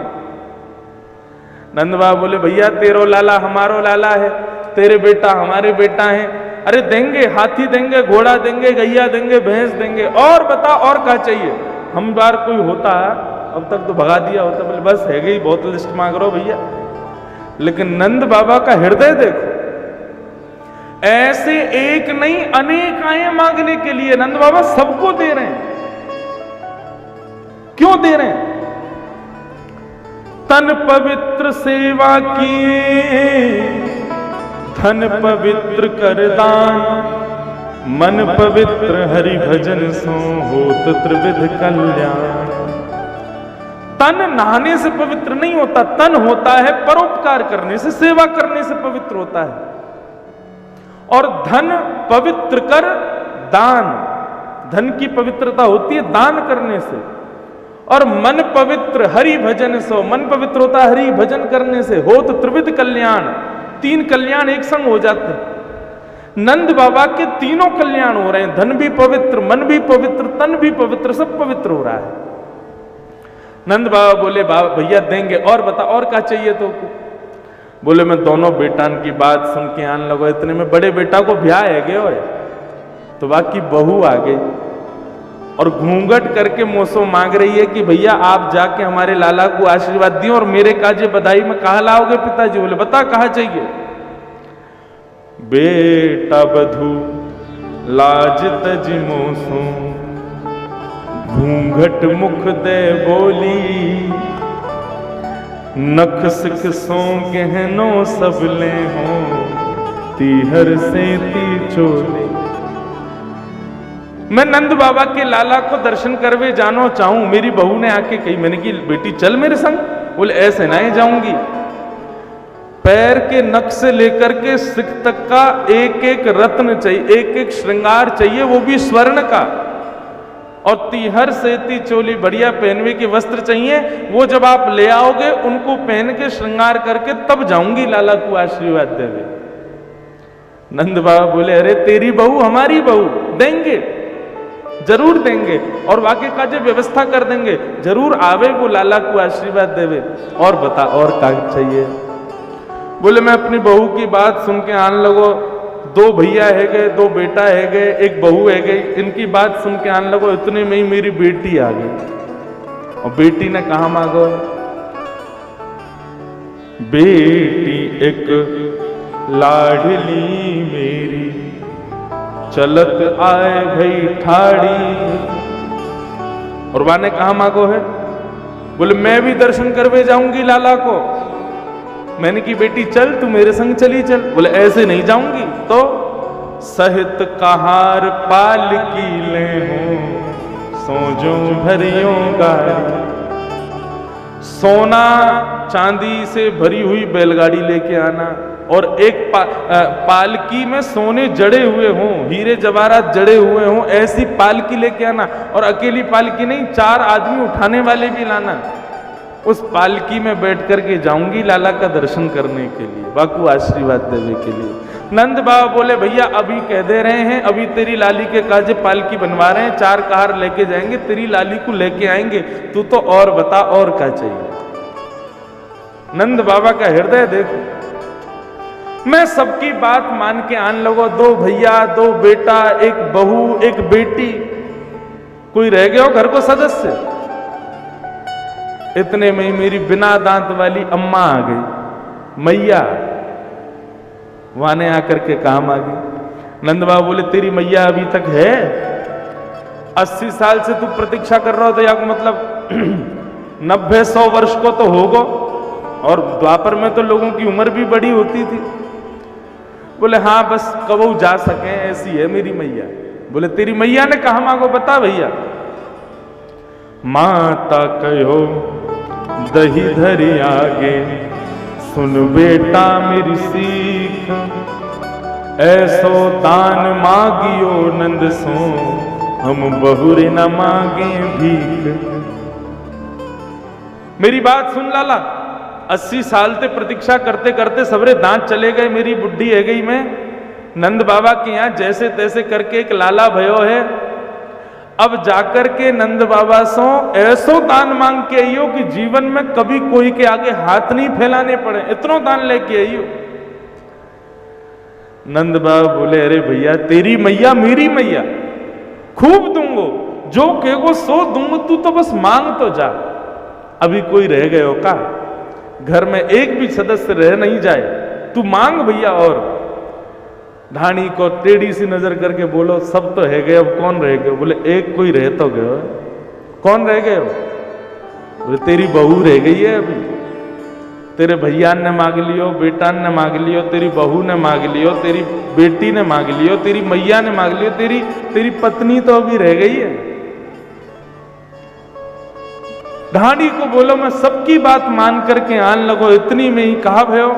नंद बाबा बोले भैया तेरो लाला हमारो लाला है, तेरे बेटा हमारे बेटा है, अरे देंगे, हाथी देंगे, घोड़ा देंगे, गैया देंगे, भैंस देंगे, और बता और क्या चाहिए। हम बार कोई होता अब तक तो भगा दिया होता, बोले बस है गई, बहुत लिस्ट मांग रहे हो भैया। लेकिन नंद बाबा का हृदय देखो, ऐसे एक नहीं अनेक आए मांगने के लिए। नंद बाबा सबको दे रहे हैं। क्यों दे रहे हैं? तन पवित्र सेवा किए, धन पवित्र कर दान, मन पवित्र हरि भजन सो होत त्रिविध कल्याण। तन नहाने से पवित्र नहीं होता, तन होता है परोपकार करने से, सेवा करने से पवित्र होता है। और धन पवित्र कर दान, धन की पवित्रता होती है दान करने से। और मन पवित्र हरि भजन सो, मन पवित्र होता है हरि भजन करने से। होत त्रिविध कल्याण, 3 कल्याण एक संग हो जाते हैं। नंद बाबा के तीनों कल्याण हो रहे हैं, धन भी पवित्र, मन भी पवित्र, तन भी पवित्र, सब पवित्र हो रहा है। नंद बाबा बोले बाबा भैया देंगे, और बता और क्या चाहिए तो। बोले मैं दोनों बेटान की बात सुन के आने लगो, इतने में बड़े बेटा को ब्याह है गए हो, तो बाकी बहू आ गई और घूंघट करके मोसो मांग रही है कि भैया आप जाके हमारे लाला को आशीर्वाद दियो और मेरे काजे बधाई में कहा लाओगे पिताजी। बोले बता कहा चाहिए। बेटा बधू लाज तज मोसो, घूंघट मुख दे बोली, नख सिख सो गहनो सब ले हो, तीहर से ती चोली। मैं नंद बाबा के लाला को दर्शन करवे जानो चाहूं। मेरी बहू ने आके कही, मैंने की बेटी चल मेरे संग। बोले ऐसे नहीं जाऊंगी, पैर के नख से लेकर के सिख तक का एक एक रत्न चाहिए, एक एक श्रृंगार चाहिए, वो भी स्वर्ण का। और तीहर सेती चोली, बढ़िया पहनवे के वस्त्र चाहिए, वो जब आप ले आओगे उनको पहन के श्रृंगार करके तब जाऊंगी लाला को आशीर्वाद देवे। नंद बाबा बोले अरे तेरी बहू हमारी बहू, देंगे, जरूर देंगे, और वाकई का जो व्यवस्था कर देंगे, जरूर आवे वो लाला को आशीर्वाद देवे। और बता और क्या चाहिए। बोले मैं अपनी बहू की बात सुन के आने लगो, 2 भैया है गए, 2 बेटा है गए, 1 बहू है गई, इनकी बात सुन के आने लगो, इतने में ही मेरी बेटी आ गई। और बेटी ने कहा मांगो, बेटी एक लाडली मेरी, चलत आए भई ठाड़ी। और वाने कहा मांगो है। बोले मैं भी दर्शन करवे जाऊंगी लाला को। मैंने की बेटी चल तू मेरे संग चली चल। बोले ऐसे नहीं जाऊंगी तो। सहित कहार पाल की ले हो, सोजो भरियों गाड़ी। सोना चांदी से भरी हुई बैलगाड़ी लेके आना, और एक पालकी में सोने जड़े हुए हों, हीरे जवाहरात जड़े हुए हों, ऐसी पालकी लेके आना। और अकेली पालकी नहीं, 4 आदमी उठाने वाले भी लाना। उस पालकी में बैठ करके जाऊंगी लाला का दर्शन करने के लिए, बाकू आशीर्वाद देने के लिए। नंद बाबा बोले भैया अभी कह दे रहे हैं, अभी तेरी लाली के काजे पालकी बनवा रहे हैं, 4 कार लेके जाएंगे, तेरी लाली को लेके आएंगे, तू तो और बता और क्या चाहिए। नंद बाबा का हृदय देखो। मैं सबकी बात मान के आन लगो, 2 भैया, 2 बेटा, 1 बहू, 1 बेटी, कोई रह गया हो घर को सदस्य। इतने में ही मेरी बिना दांत वाली अम्मा आ गई, मैया। वाने आकर के काम आ गई। नंद बाबा बोले तेरी मैया अभी तक है? 80 साल से तू प्रतीक्षा कर रहा हो, तो या मतलब 90-100 वर्ष को तो होगो। और द्वापर में तो लोगों की उम्र भी बड़ी होती थी। बोले हाँ बस कबू जा सके ऐसी है मेरी मैया। बोले तेरी मैया ने कहा मांगो बता भैया। माता कहो दही धरी आगे, सुन बेटा मेरी सीख, ऐसो दान मांगियो नंद सो, हम बहुरे न मांगे भीख। मेरी बात सुन लाला, 80 साल से प्रतीक्षा करते करते सबरे दांत चले गए, मेरी बुढ़ी है गई। मैं नंद बाबा के यहाँ जैसे तैसे करके एक लाला भयो है। अब जाकर के नंद बाबा सो ऐसो दान मांग के आइयो कि जीवन में कभी कोई के आगे हाथ नहीं फैलाने पड़े, इतनो दान लेके आइयो। नंद बाबा बोले अरे भैया तेरी मैया मेरी मैया, खूब दूंगो, जो कहेगो सो दूंगो, तू तो बस मांग तो जा। अभी कोई रह गए हो का? घर में एक भी सदस्य रह नहीं जाए, तू मांग भैया। और ढाणी को टेढ़ी सी नजर करके बोलो सब तो है गए, अब कौन रह गए? बोले एक कोई रह तो गए। कौन रह गए हो? बोले तेरी बहू रह गई है अभी, तेरे भैया ने मांग लियो, बेटा ने मांग लियो, तेरी बहू ने मांग लियो, तेरी बेटी ने मांग लियो, तेरी मैया ने मांग लियो, तेरी पत्नी तो अभी रह गई है। ढाणी को बोलो मैं सबकी बात मान करके आन लगो, इतनी में ही कहा भयो।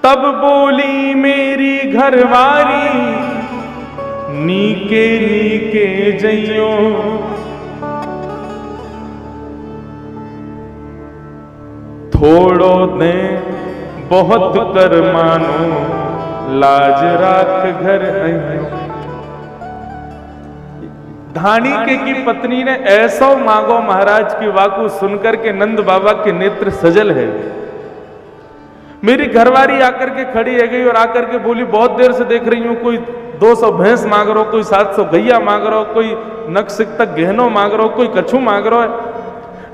तब बोली मेरी घरवारी, नीके नीके जइयो, थोड़ो दे बहुत कर मानो, लाज राख घर आइयो। ढाणी के की पत्नी ने ऐसा मांगो महाराज की वाकु सुनकर के नंद बाबा के नेत्र सजल है। मेरी घरवारी आकर के खड़ी है गई और आकर के बोली बहुत देर से देख रही हूं, कोई 200 भैंस मांग रहा हो, कोई 700 गैया मांग रहा हो, कोई नक्सिक तक गहनों मांग रहा हो, कोई कछू मांग रहा है।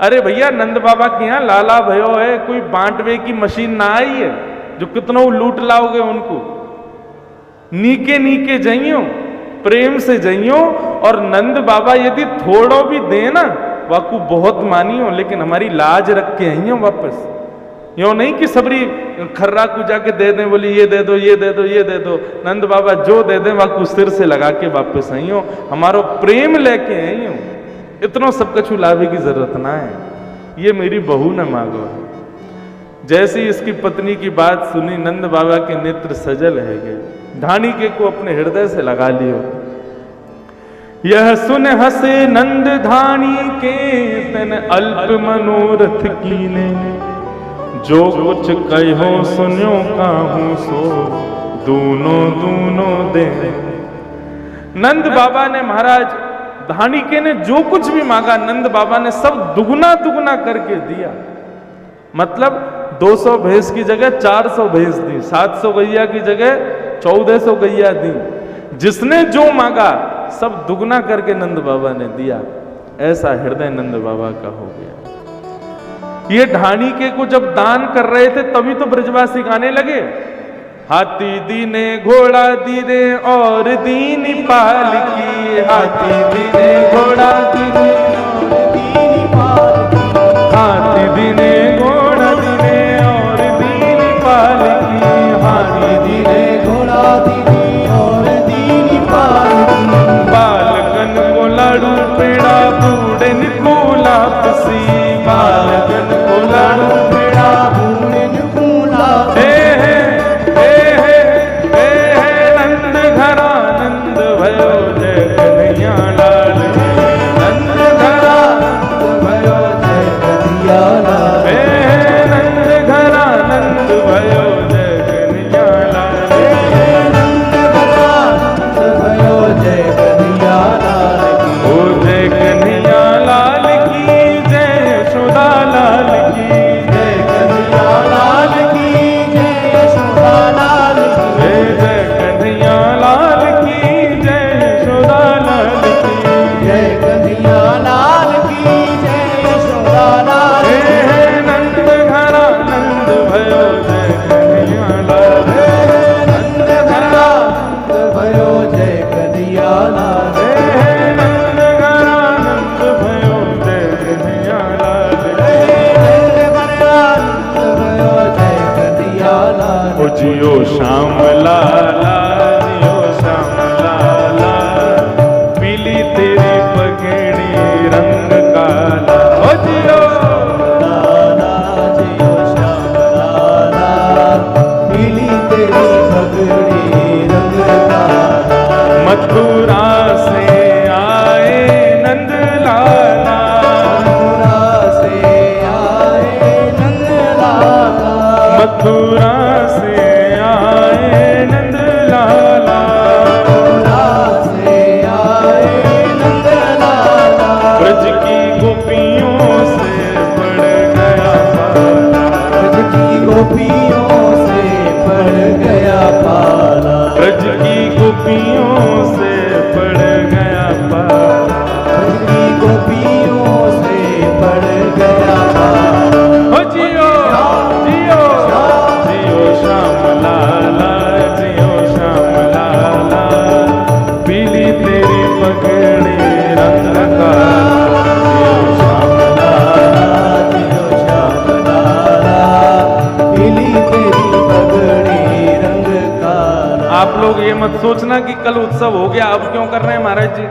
अरे भैया नंद बाबा के यहाँ लाला भयो है, कोई बांटवे की मशीन ना आई है जो कितनों लूट लाओगे उनको। नीके नीके जइयो, प्रेम से जइयो। और नंद बाबा यदि थोड़ो भी दे ना वाकू बहुत मानियो, लेकिन हमारी लाज रख के आइयो वापस। यो नहीं कि सबरी खर्रा को जाके दे दें, बोली ये दे दो ये दे दो ये दे दो। नंद बाबा जो दे दें वाकू सिर से लगा के वापस आइयो, हमारो प्रेम लेके आइयो। इतना सब कछु लाभे की जरूरत ना है, ये मेरी बहू ने मांगो है। जैसे ही इसकी पत्नी की बात सुनी नंद बाबा के नेत्र सजल है गए। ढाणी के को अपने हृदय से लगा लियो। यह सुन हसे नंद ढाणी के, तन अल्प मनोरथ कीने, जो कुछ कहो सुनो काहू सो, दूनो दूनो दे। नंद बाबा ने महाराज ढाणी के ने जो कुछ भी मांगा नंद बाबा ने सब दुगुना दुगुना करके दिया। मतलब 200 भैंस की जगह 400 भैंस दी, 700 गैया की जगह 1400 गैया दी। जिसने जो मांगा सब दुगना करके नंद बाबा ने दिया। ऐसा हृदय नंद बाबा का हो गया। ये ढाणी के को जब दान कर रहे थे तभी तो ब्रजवासी गाने लगे, हाथी दीने घोड़ा दीने और दीनी पालकी, हाथी दीने घोड़ा दीने और दीनी पालकी, हाथी दीने घोड़ा दीने और दीनी पालकी, हाथी दीने घोड़ा दीने और दीनी पालकी। बालकन को लाडू पेड़ा बूढ़न को लापसी, बालकन को लाडू पेड़ा बूढ़न को लापसी। नंद घरा नंद भयो जय कन्हैया लाल, नंद घरा नंद भयो जय कन्हैया लाल, नंद घरा नंद भयो जय कन्हैया लाल, नंद घरा नंद भयो जय कन्हैया लाल की, ओ जय कन्हैया लाल की जय, जियो श्याम लाला, जियो श्याम लाला, पीली तेरी पगड़ी रंग काला। ओ जियो लाला, जियो श्याम लाला, पीली तेरी पगड़ी रंग काला। मथुरा से आए नंद लाला, मथुरा से आए नंद लाला, मथुरा से आए नंद लाला, मथुरा से आए नंद लाला। ब्रज की गोपियों से पड़ गया पाला, ब्रज की गोपियों से पड़ गया पाला, ब्रज की गोपियों से पड़ गया पाला। ब्रज की गोपियों से पड़ गया पाला। ओ जियो जियो जियो श्याम लाला, जियो श्याम लाला, पीली तेरी पगड़ी रंग काला। जियो श्याम लाला, जियो श्याम लाला, पीली तेरी पगड़ी रंग काला। आप लोग ये मत सोचना कि कल उत्सव हो गया अब क्यों कर रहे हैं महाराज जी।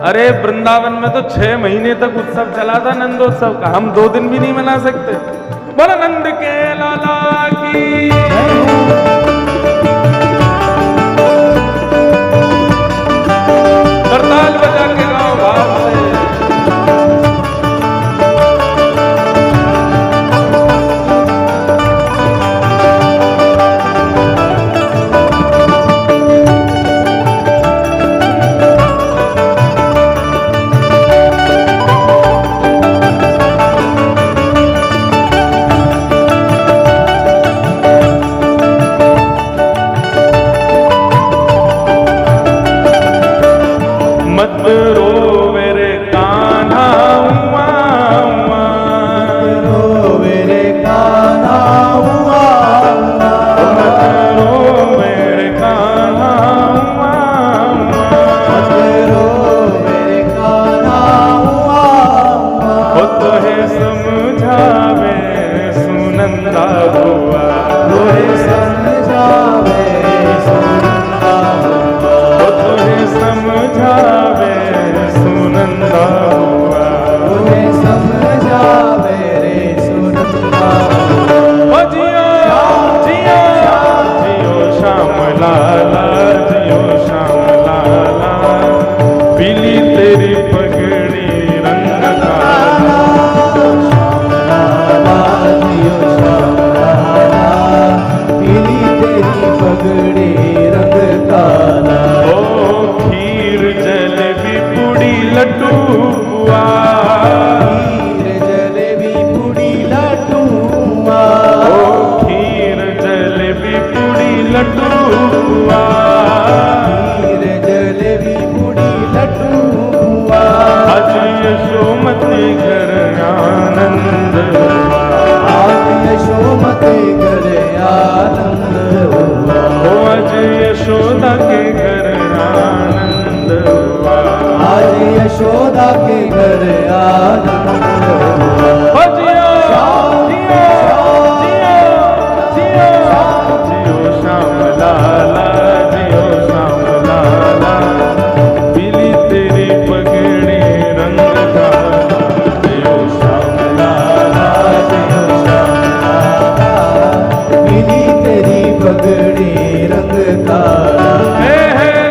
अरे वृंदावन में तो 6 महीने तक उत्सव चला था नंदोत्सव का, हम 2 दिन भी नहीं मना सकते। बोलो नंद के लाला की। करताल बजा के गाओ भाव से। मत रो मेरे कान्हा उमा उमा, रो मेरे कान्हा उमा उमा, मत रो मेरे कान्हा उमा उमा, मत रो मेरे कान्हा उमा उमा। ओ तोहे समझावे सुनंदा हुआ, तोहे समझावे सुनंदा हुआ, ओ तोहे समझावे सुनंदा हुआ। तोहे समझावे रे सुनंदा हुआ। ओ जियो जियो जियो श्याम लाला, जियो श्याम लाला, पीली तेरी पगड़ी रंग काला। श्याम लाला, जियो श्याम लाला, पीली तेरी पगड़ी रंग काला। ओ खीर जलेबी पूड़ी लड्डू हुआ, खीर जलेबी पूड़ी लड्डू हुआ, ओ खीर जलेबी पूड़ी लड्डू हुआ। खीर जलेबी पूड़ी लड्डू हुआ। आज यशोमती घर आनंद हुआ, आज यशोमती घर आनंद हुआ। ओ आज यशोदा के घर आनंद हुआ। आज यशोदा के घर आनंद हुआ। ओ जियो जियो जियो जियो जियो श्याम लाला, जियो श्याम लाला, पीली तेरी पगड़ी रंग काला। जियो श्याम लाला, जियो श्याम लाला, पीली तेरी पगड़ी रंग काला। हे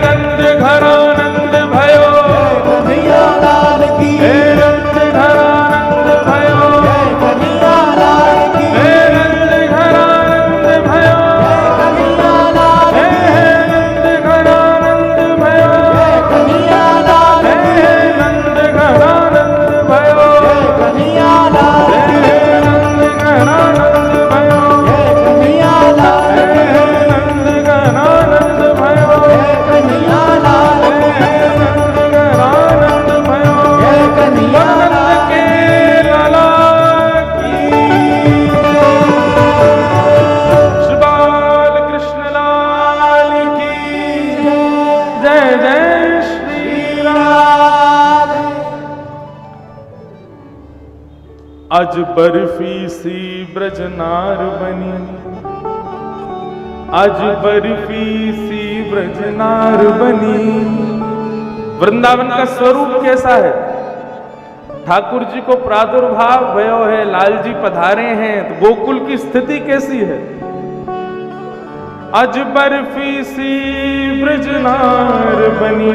नंद घरा नंद भयो, कन्हैया लाल की, हे नंद घरा नंद भयो, कन्हैया लाल की, हे नंद घरा नंद भयो, कन्हैया लाल हे की, नंद घरा नंद भयो, कन्हैया लाल हे की, नंद घरा नंद भयो, कन्हैया लाल हे की, नंद घरा नंद भयो, कन्हैया लाल हे की, नंद घरा नंद भयो, कन्हैया लाल की, हे नंद घरा नंद भयो। कन्हैया नंद के लाला की। श्री बाल कृष्ण लाल की जय जय श्री राम। आज बर्फी सी ब्रजनार बनी, आज बर्फी सी ब्रजनार बनी। वृंदावन का स्वरूप कैसा है? ठाकुर जी को प्रादुर्भाव भयो है, लाल जी पधारे हैं, तो गोकुल की स्थिति कैसी है? आज बर्फी सी ब्रजनार बनी,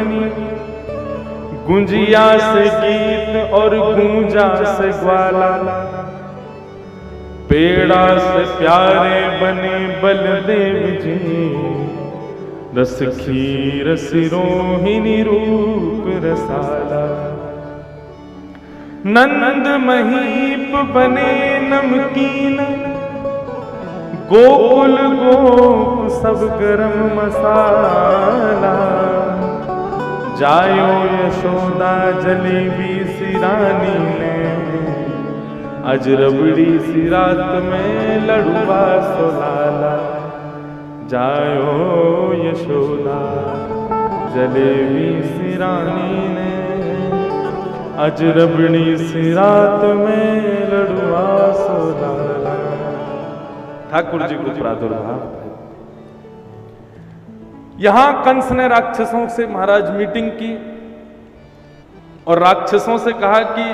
गुंजिया से गीत और गूंजा से ग्वाला, पेड़ा से प्यारे बने बलदेव जी, रस खीर सिरोहिणी रूप रसाला। नंद महीप बने नमकीन, गोकुल गोप सब गरम मसाला। जायो यशोदा जलेबी सी रानी ने, आज रबड़ी सी रात में लड़ुआ सोलाला। जायो यशोदा जलेबी सी रानी ने, आज रबड़ी सी रात में लड़ुआ सोलाला। ठाकुर जी को प्रादुर्भाव। यहां कंस ने राक्षसों से महाराज मीटिंग की और राक्षसों से कहा कि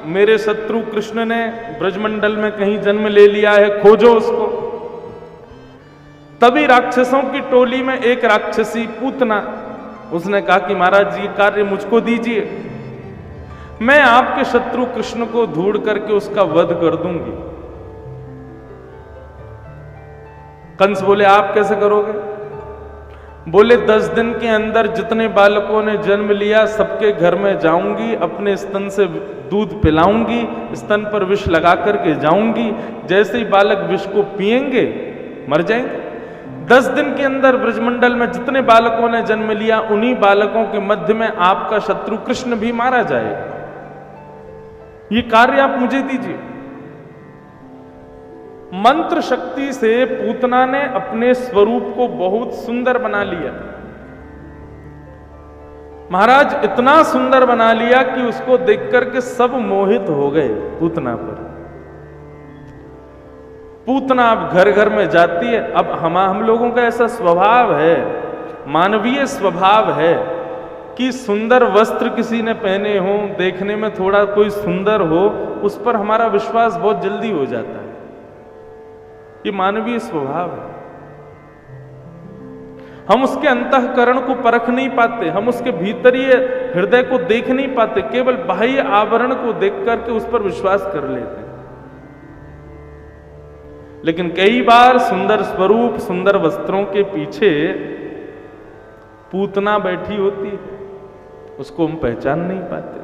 मेरे शत्रु कृष्ण ने ब्रजमंडल में कहीं जन्म ले लिया है, खोजो उसको। तभी राक्षसों की टोली में एक राक्षसी पूतना, उसने कहा कि महाराज ये कार्य मुझको दीजिए, मैं आपके शत्रु कृष्ण को ढूंढ करके उसका वध कर दूंगी। कंस बोले आप कैसे करोगे? बोले 10 दिन के अंदर जितने बालकों ने जन्म लिया सबके घर में जाऊंगी, अपने स्तन से दूध पिलाऊंगी, स्तन पर विष लगा करके जाऊंगी, जैसे ही बालक विष को पिएंगे मर जाएंगे। 10 दिन के अंदर ब्रजमंडल में जितने बालकों ने जन्म लिया उन्हीं बालकों के मध्य में आपका शत्रु कृष्ण भी मारा जाएगा। ये कार्य आप मुझे दीजिए। मंत्र शक्ति से पूतना ने अपने स्वरूप को बहुत सुंदर बना लिया। महाराज इतना सुंदर बना लिया कि उसको देख करके सब मोहित हो गए पूतना पर। पूतना अब घर घर में जाती है। अब हम लोगों का ऐसा स्वभाव है, मानवीय स्वभाव है कि सुंदर वस्त्र किसी ने पहने हो, देखने में थोड़ा कोई सुंदर हो, उस पर हमारा विश्वास बहुत जल्दी हो जाता है। ये मानवीय स्वभाव है। हम उसके अंतःकरण को परख नहीं पाते, हम उसके भीतरीय हृदय को देख नहीं पाते, केवल बाह्य आवरण को देख करके उस पर विश्वास कर लेते हैं। लेकिन कई बार सुंदर स्वरूप, सुंदर वस्त्रों के पीछे पूतना बैठी होती है, उसको हम पहचान नहीं पाते।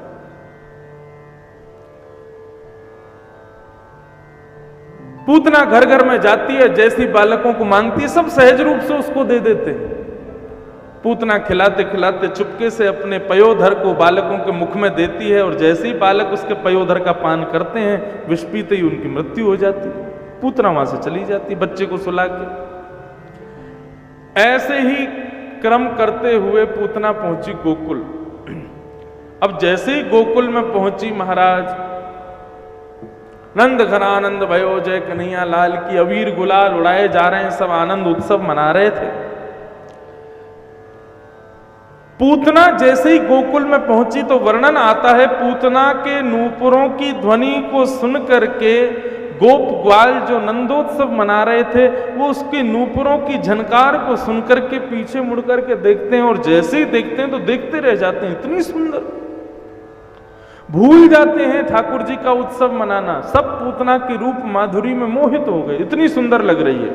पूतना घर घर में जाती है, जैसी बालकों को मांगती है सब सहज रूप से उसको दे देते हैं। पूतना खिलाते खिलाते चुपके से अपने पयोधर को बालकों के मुख में देती है और जैसे ही बालक उसके पयोधर का पान करते हैं, विष पीते ही उनकी मृत्यु हो जाती है। पूतना वहां से चली जाती बच्चे को सुला के। ऐसे ही क्रम करते हुए पूतना पहुंची गोकुल। अब जैसे ही गोकुल में पहुंची महाराज, नंद घनानंद भयो जय कन्हैया लाल की अबीर गुलाल उड़ाए जा रहे हैं, सब आनंद उत्सव मना रहे थे। पूतना जैसे ही गोकुल में पहुंची तो वर्णन आता है, पूतना के नूपुरों की ध्वनि को सुन करके गोप ग्वाल जो नंदोत्सव मना रहे थे, वो उसके नूपुरों की झनकार को सुनकर के पीछे मुड़ करके देखते हैं और जैसे ही देखते हैं तो देखते रह जाते हैं। इतनी सुंदर, भूल जाते हैं ठाकुर जी का उत्सव मनाना। सब पूतना की रूप माधुरी में मोहित हो गए, इतनी सुंदर लग रही है।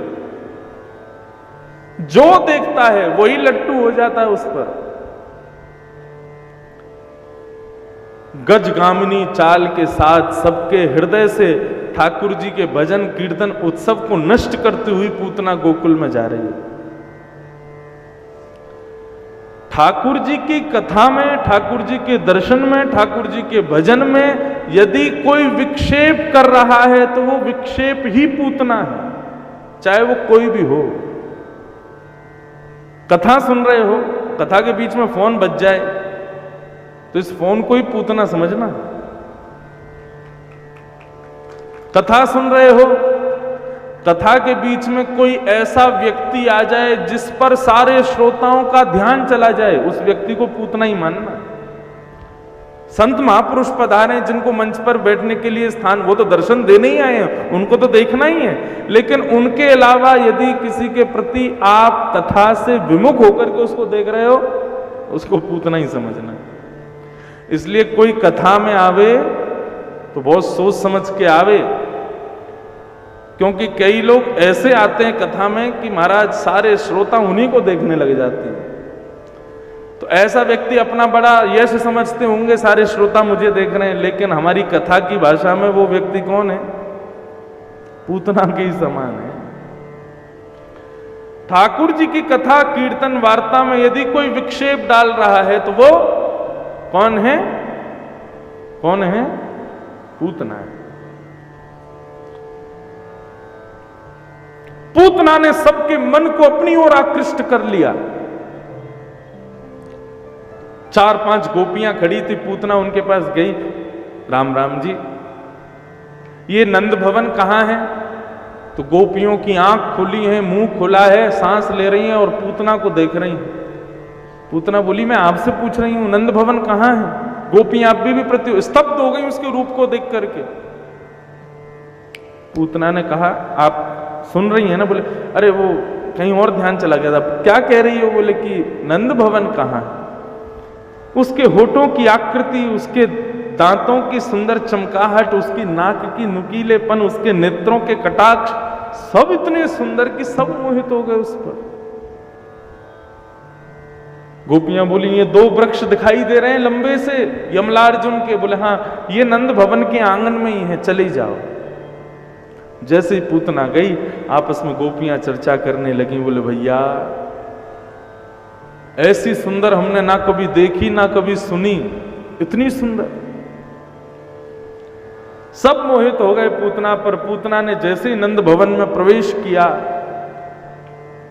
जो देखता है वही लट्टू हो जाता है उस पर। गजगामिनी चाल के साथ सबके हृदय से ठाकुर जी के भजन कीर्तन उत्सव को नष्ट करती हुई पूतना गोकुल में जा रही है। ठाकुर जी की कथा में, ठाकुर जी के दर्शन में, ठाकुर जी के भजन में यदि कोई विक्षेप कर रहा है तो वो विक्षेप ही पूतना है, चाहे वो कोई भी हो। कथा सुन रहे हो, कथा के बीच में फोन बज जाए तो इस फोन को ही पूतना समझना। कथा सुन रहे हो, कथा के बीच में कोई ऐसा व्यक्ति आ जाए जिस पर सारे श्रोताओं का ध्यान चला जाए, उस व्यक्ति को पूतना ही मानना। संत महापुरुष पधारे जिनको मंच पर बैठने के लिए स्थान, वो तो दर्शन देने ही आए हैं, उनको तो देखना ही है, लेकिन उनके अलावा यदि किसी के प्रति आप कथा से विमुख होकर के उसको देख रहे हो, उसको पूतना ही समझना। इसलिए कोई कथा में आवे तो बहुत सोच समझ के आवे, क्योंकि कई लोग ऐसे आते हैं कथा में कि महाराज सारे श्रोता उन्हीं को देखने लग जाते हैं। तो ऐसा व्यक्ति अपना बड़ा यश समझते होंगे, सारे श्रोता मुझे देख रहे हैं, लेकिन हमारी कथा की भाषा में वो व्यक्ति कौन है? पूतना के ही समान है। ठाकुर जी की कथा कीर्तन वार्ता में यदि कोई विक्षेप डाल रहा है तो वो कौन है? कौन है? पूतना है। पूतना ने सबके मन को अपनी ओर आकृष्ट कर लिया। 4-5 गोपियां खड़ी थी, पूतना उनके पास गई, राम राम जी, ये नंद भवन कहां है? तो गोपियों की आंख खुली है, मुंह खुला है, सांस ले रही हैं और पूतना को देख रही हैं। पूतना बोली, मैं आपसे पूछ रही हूं नंद भवन कहां है? गोपियां अब भी प्रति स्तब्ध हो गई उसके रूप को देख करके। पूतना ने कहा, आप सुन रही हैं ना? बोले, अरे वो कहीं और ध्यान चला गया था। क्या कह रही हो? बोले कि नंद भवन कहां है? उसके होठों की आकृति, उसके दांतों की सुंदर चमकाहट, उसकी नाक की नुकीलेपन, उसके नेत्रों के कटाक्ष, सब इतने सुंदर कि सब मोहित हो गए उस पर। गोपियां बोली, ये 2 वृक्ष दिखाई दे रहे हैं लंबे से, यमलार्जुन के। बोले, हाँ, ये नंद भवन के आंगन में ही है, चली जाओ। जैसे ही पूतना गई, आपस में गोपियां चर्चा करने लगी। बोले, भैया ऐसी सुंदर हमने ना कभी देखी ना कभी सुनी, इतनी सुंदर। सब मोहित हो गए पूतना पर। पूतना ने जैसे ही नंद भवन में प्रवेश किया,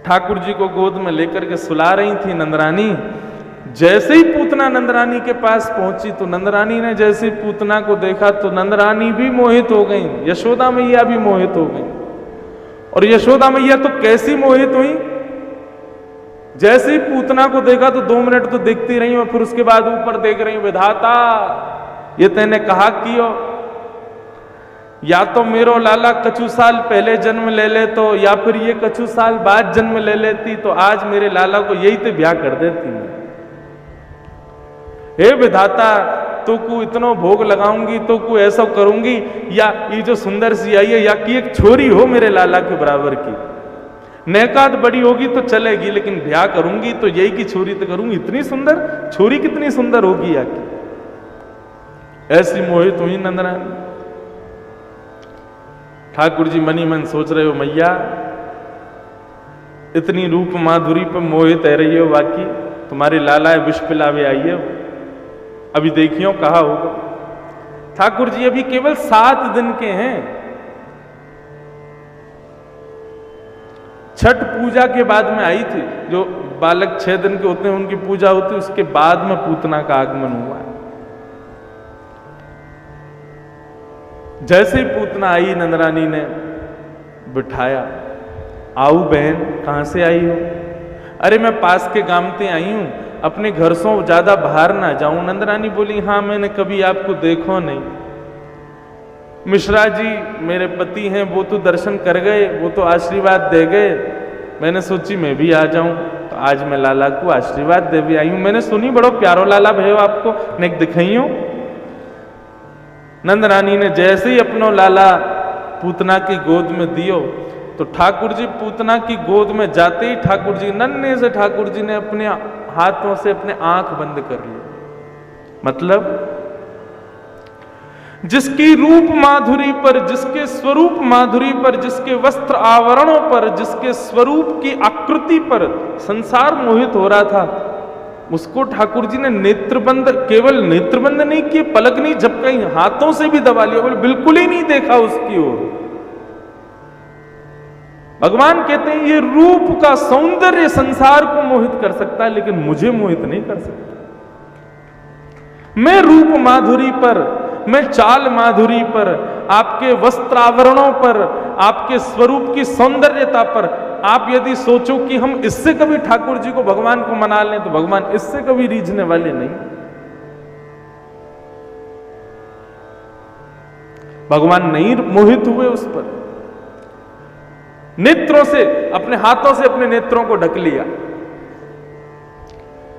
ठाकुर जी को गोद में लेकर के सुला रही थी नंदरानी। जैसे ही पूतना नंदरानी के पास पहुंची तो नंदरानी ने जैसे ही पूतना को देखा तो नंदरानी भी मोहित हो गई, यशोदा मैया भी मोहित हो गई। और यशोदा मैया तो कैसी मोहित हुई, जैसे ही पूतना को देखा तो 2 मिनट तो देखती रही और फिर उसके बाद ऊपर देख रही, विधाता ये तेने कहा कियो, या तो मेरो लाला कछु साल पहले जन्म ले ले तो, या फिर ये कछु साल बाद जन्म ले लेती तो आज मेरे लाला को यही तो ब्याह कर देती। हे विधाता, तो को इतनो भोग लगाऊंगी, तो को ऐसा करूंगी, या ये जो सुंदर सी आई है, या कि एक छोरी हो मेरे लाला के बराबर की, नैकात बड़ी होगी तो चलेगी, लेकिन ब्याह करूंगी तो यही की छोरी तो करूंगी। इतनी सुंदर छोरी कितनी सुंदर होगी या की? ऐसी मोहित हुई नंदरानी। ठाकुर जी मनी मन सोच रहे हो, मैया इतनी रूप माधुरी पर मोहित रह रही हो, बाकी तुम्हारी लाला विष पिलावे आई है, अभी देखियो कहा होगा। ठाकुर जी अभी केवल 7 दिन के हैं। छठ पूजा के बाद में आई थी, जो बालक 6 दिन के होते हैं उनकी पूजा होती है, उसके बाद में पूतना का आगमन हुआ है। जैसे ही पूतना आई, नंदरानी ने बिठाया, आओ बहन, कहां से आई हो? अरे मैं पास के गांव से आई हूं, अपने घर से ज्यादा बाहर ना जाऊं। नंदरानी बोली, हाँ मैंने कभी आपको देखो नहीं। मिश्रा जी मेरे पति हैं, वो तो दर्शन कर गए, वो तो आशीर्वाद दे गए, मैंने सोची मैं भी आ जाऊं, तो आज मैं लाला को आशीर्वाद दे भी आई हूं। मैंने सुनी बड़ो प्यारो लाला भयो आपको, ने दिखाई हो। नंदरानी ने जैसे ही अपनो लाला पूतना की गोद में दियो, तो ठाकुर जी पूतना की गोद में जाते ही ठाकुर जी नन्हे से ठाकुर जी ने अपने हाथों से अपने आंख बंद कर ली। मतलब जिसकी रूप माधुरी पर, जिसके स्वरूप माधुरी पर, जिसके वस्त्र आवरणों पर, जिसके स्वरूप की आकृति पर संसार मोहित हो रहा था, उसको ठाकुर जी ने नेत्रबंद, केवल नेत्रबंद नहीं किए, पलक नहीं झपकाई, हाथों से भी दबा लिया, बोले बिल्कुल ही नहीं देखा उसकी ओर। भगवान कहते हैं ये रूप का सौंदर्य संसार को मोहित कर सकता है, लेकिन मुझे मोहित नहीं कर सकता। मैं रूप माधुरी पर, मैं चाल माधुरी पर, आपके वस्त्रावरणों पर, आपके स्वरूप की सौंदर्यता पर आप यदि सोचो कि हम इससे कभी ठाकुर जी को, भगवान को मना लें, तो भगवान इससे कभी रीझने वाले नहीं। भगवान नहीं मोहित हुए उस पर, नेत्रों से, अपने हाथों से अपने नेत्रों को ढक लिया।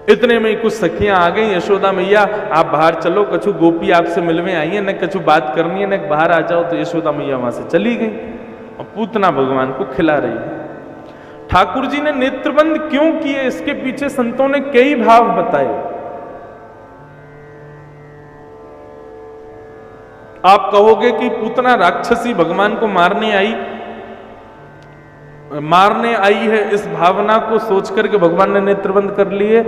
इतने में ही कुछ सखियां आ गई, यशोदा मैया आप बाहर चलो, कछु गोपी आपसे मिलने आई है, न कछु बात करनी है, न बाहर आ जाओ। तो यशोदा मैया वहां से चली गई और पूतना भगवान को खिला रही है। ठाकुर जी ने नेत्रबंद क्यों किए, इसके पीछे संतों ने कई भाव बताए। आप कहोगे कि पूतना राक्षसी भगवान को मारने आई है, इस भावना को सोच करके भगवान ने नेत्रबंद कर लिए।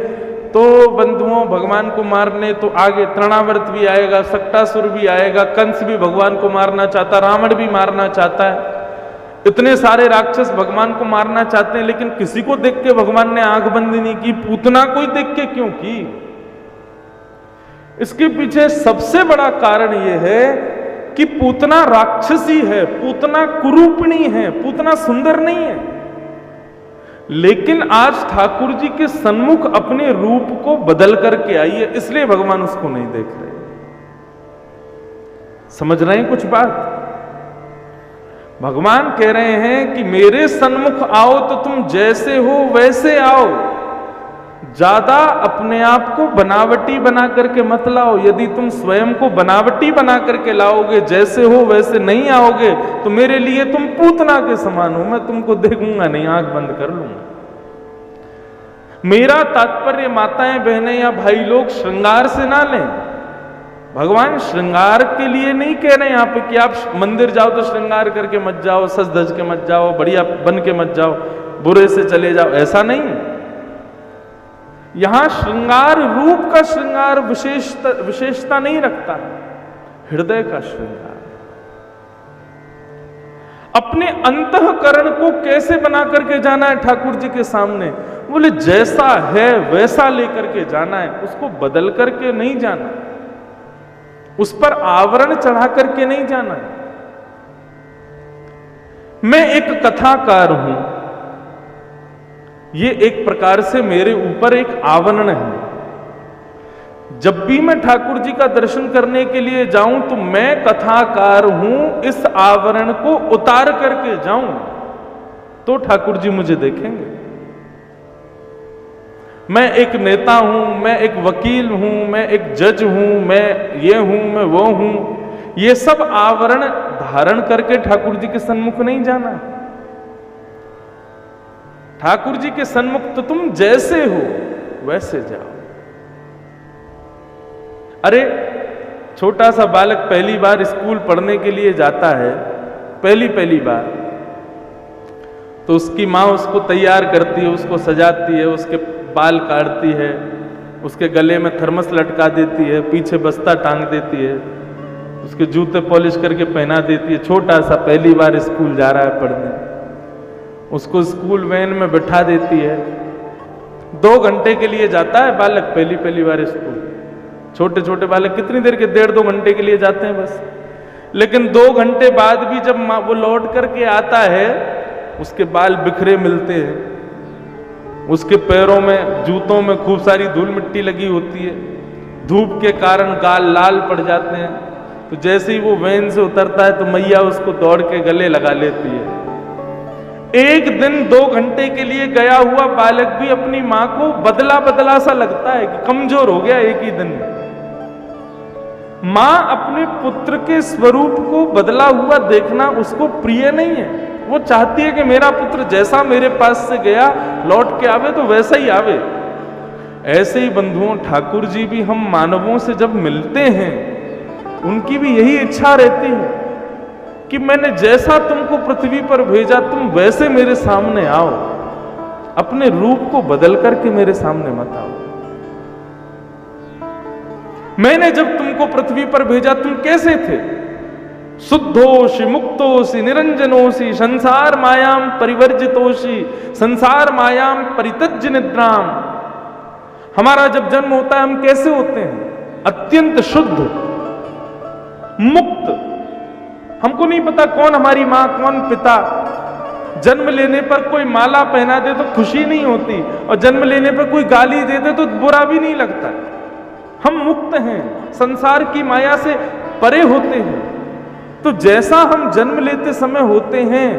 तो बंधुओं, भगवान को मारने तो आगे तृणावर्त भी आएगा, सक्टासुर भी आएगा, कंस भी भगवान को मारना चाहता, रावण भी मारना चाहता है, इतने सारे राक्षस भगवान को मारना चाहते हैं, लेकिन किसी को देख के भगवान ने आंख बंद नहीं की। पूतना को ही देख के क्यों की? इसके पीछे सबसे बड़ा कारण यह है कि पूतना राक्षसी है, पूतना कुरूपिणी है, पूतना सुंदर नहीं है। लेकिन आज ठाकुर जी के सन्मुख अपने रूप को बदल करके आई है, इसलिए भगवान उसको नहीं देख रहे। समझ रहे हैं कुछ बात? भगवान कह रहे हैं कि मेरे सन्मुख आओ तो तुम जैसे हो वैसे आओ, ज्यादा अपने आप को बनावटी बना करके मत लाओ। यदि तुम स्वयं को बनावटी बना करके लाओगे, जैसे हो वैसे नहीं आओगे, तो मेरे लिए तुम पूतना के समान हो, मैं तुमको देखूंगा नहीं, आंख बंद कर लूंगा। मेरा तात्पर्य माताएं, बहनें या भाई लोग श्रृंगार से ना लें। भगवान श्रृंगार के लिए नहीं कह रहे यहाँ पे कि आप मंदिर जाओ तो श्रृंगार करके मत जाओ, सज धज के मत जाओ, बढ़िया बन के मत जाओ, बुरे से चले जाओ, ऐसा नहीं। यहां श्रृंगार रूप का श्रृंगार विशेषता नहीं रखता, हृदय का श्रृंगार। अपने अंतःकरण को कैसे बना करके जाना है ठाकुर जी के सामने? बोले जैसा है वैसा लेकर के जाना है, उसको बदल करके नहीं जाना, उस पर आवरण चढ़ा करके नहीं जाना है। मैं एक कथाकार हूं, ये एक प्रकार से मेरे ऊपर एक आवरण है। जब भी मैं ठाकुर जी का दर्शन करने के लिए जाऊं तो मैं कथाकार हूं, इस आवरण को उतार करके जाऊं तो ठाकुर जी मुझे देखेंगे। मैं एक नेता हूं, मैं एक वकील हूं, मैं एक जज हूं, मैं ये हूं, मैं वो हूं, ये सब आवरण धारण करके ठाकुर जी के सन्मुख नहीं जाना। ठाकुर जी के सन्मुख तो तुम जैसे हो वैसे जाओ। अरे छोटा सा बालक पहली बार स्कूल पढ़ने के लिए जाता है, पहली बार, तो उसकी माँ उसको तैयार करती है, उसको सजाती है, उसके बाल काटती है, उसके गले में थर्मस लटका देती है, पीछे बस्ता टांग देती है, उसके जूते पॉलिश करके पहना देती है। छोटा सा पहली बार स्कूल जा रहा है पढ़ने, उसको स्कूल वैन में बिठा देती है। 2 घंटे के लिए जाता है बालक पहली बार स्कूल। छोटे छोटे बालक कितनी देर के, 1.5-2 घंटे के लिए जाते हैं बस। लेकिन 2 घंटे बाद भी जब वो लौट करके आता है, उसके बाल बिखरे मिलते हैं, उसके पैरों में, जूतों में खूब सारी धूल मिट्टी लगी होती है, धूप के कारण गाल लाल पड़ जाते हैं। तो जैसे ही वो वैन से उतरता है तो मैया उसको दौड़ के गले लगा लेती है। एक दिन 2 घंटे के लिए गया हुआ बालक भी अपनी मां को बदला सा लगता है कि कमजोर हो गया एक ही दिन में। मां अपने पुत्र के स्वरूप को बदला हुआ देखना उसको प्रिय नहीं है। वो चाहती है कि मेरा पुत्र जैसा मेरे पास से गया लौट के आवे तो वैसा ही आवे। ऐसे ही बंधुओं, ठाकुर जी भी हम मानवों से जब मिलते हैं, उनकी भी यही इच्छा रहती है कि मैंने जैसा तुमको पृथ्वी पर भेजा तुम वैसे मेरे सामने आओ, अपने रूप को बदल करके मेरे सामने मत आओ। मैंने जब तुमको पृथ्वी पर भेजा तुम कैसे थे? शुद्धोषि, मुक्तोषि, निरंजनोषि, संसार मायाम परिवर्जितोषि, संसार मायाम परित्यज्य निद्राम। हमारा जब जन्म होता है हम कैसे होते हैं? अत्यंत शुद्ध, मुक्त, हमको नहीं पता कौन हमारी माँ कौन पिता। जन्म लेने पर कोई माला पहना दे तो खुशी नहीं होती, और जन्म लेने पर कोई गाली दे दे तो बुरा भी नहीं लगता। हम मुक्त हैं, संसार की माया से परे होते हैं। तो जैसा हम जन्म लेते समय होते हैं,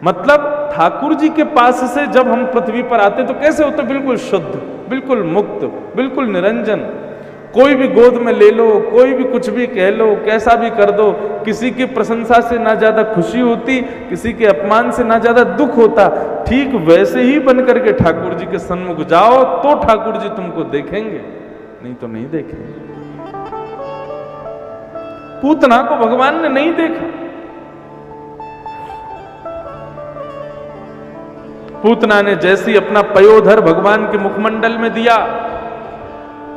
मतलब ठाकुर जी के पास से जब हम पृथ्वी पर आते तो कैसे होते? बिल्कुल शुद्ध, बिल्कुल मुक्त, बिल्कुल निरंजन। कोई भी गोद में ले लो, कोई भी कुछ भी कह लो, कैसा भी कर दो, किसी की प्रशंसा से ना ज्यादा खुशी होती, किसी के अपमान से ना ज्यादा दुख होता। ठीक वैसे ही बन करके ठाकुर जी के सन्मुख जाओ तो ठाकुर जी तुमको देखेंगे, नहीं तो नहीं देखेंगे। पूतना को भगवान ने नहीं देखा। पूतना ने जैसी अपना पयोधर भगवान के मुखमंडल में दिया,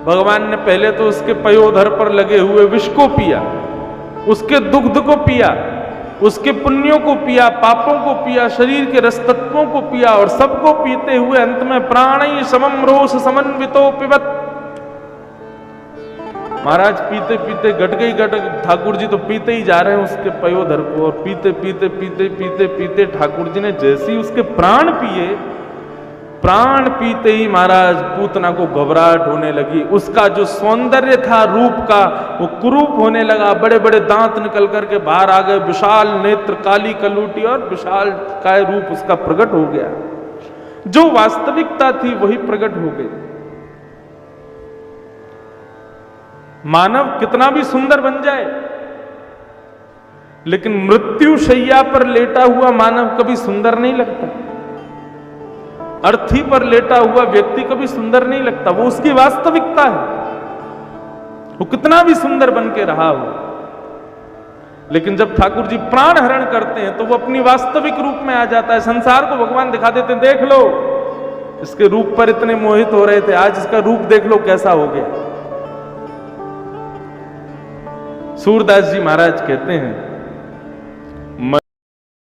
भगवान ने पहले तो उसके पयोधर पर लगे हुए विष को पिया, उसके दुग्ध को पिया, उसके पुण्यों को पिया, पापों को पिया, शरीर के रस तत्वों को पिया, और सबको पीते हुए अंत में प्राणै समम रोष समन्वितो पिबत। महाराज पीते पीते घट गई घट, ठाकुर जी तो पीते ही जा रहे हैं उसके पयोधर को, और पीते पीते पीते पीते पीते ठाकुर जी ने जैसे ही उसके प्राण पिए, प्राण पीते ही महाराज पूतना को घबराहट होने लगी। उसका जो सौंदर्य था रूप का, वो कुरूप होने लगा। बड़े बड़े दांत निकल करके बाहर आ गए, विशाल नेत्र, काली कलूटी और विशाल काय रूप उसका प्रकट हो गया। जो वास्तविकता थी वही प्रकट हो गई। मानव कितना भी सुंदर बन जाए, लेकिन मृत्यु शैया पर लेटा हुआ मानव कभी सुंदर नहीं लगता। अर्थी पर लेटा हुआ व्यक्ति कभी सुंदर नहीं लगता, वो उसकी वास्तविकता है। वो कितना भी सुंदर बन के रहा हो, लेकिन जब ठाकुर जी प्राण हरण करते हैं तो वो अपनी वास्तविक रूप में आ जाता है। संसार को भगवान दिखा देते हैं, देख लो इसके रूप पर इतने मोहित हो रहे थे, आज इसका रूप देख लो कैसा हो गया। सूरदास जी महाराज कहते हैं,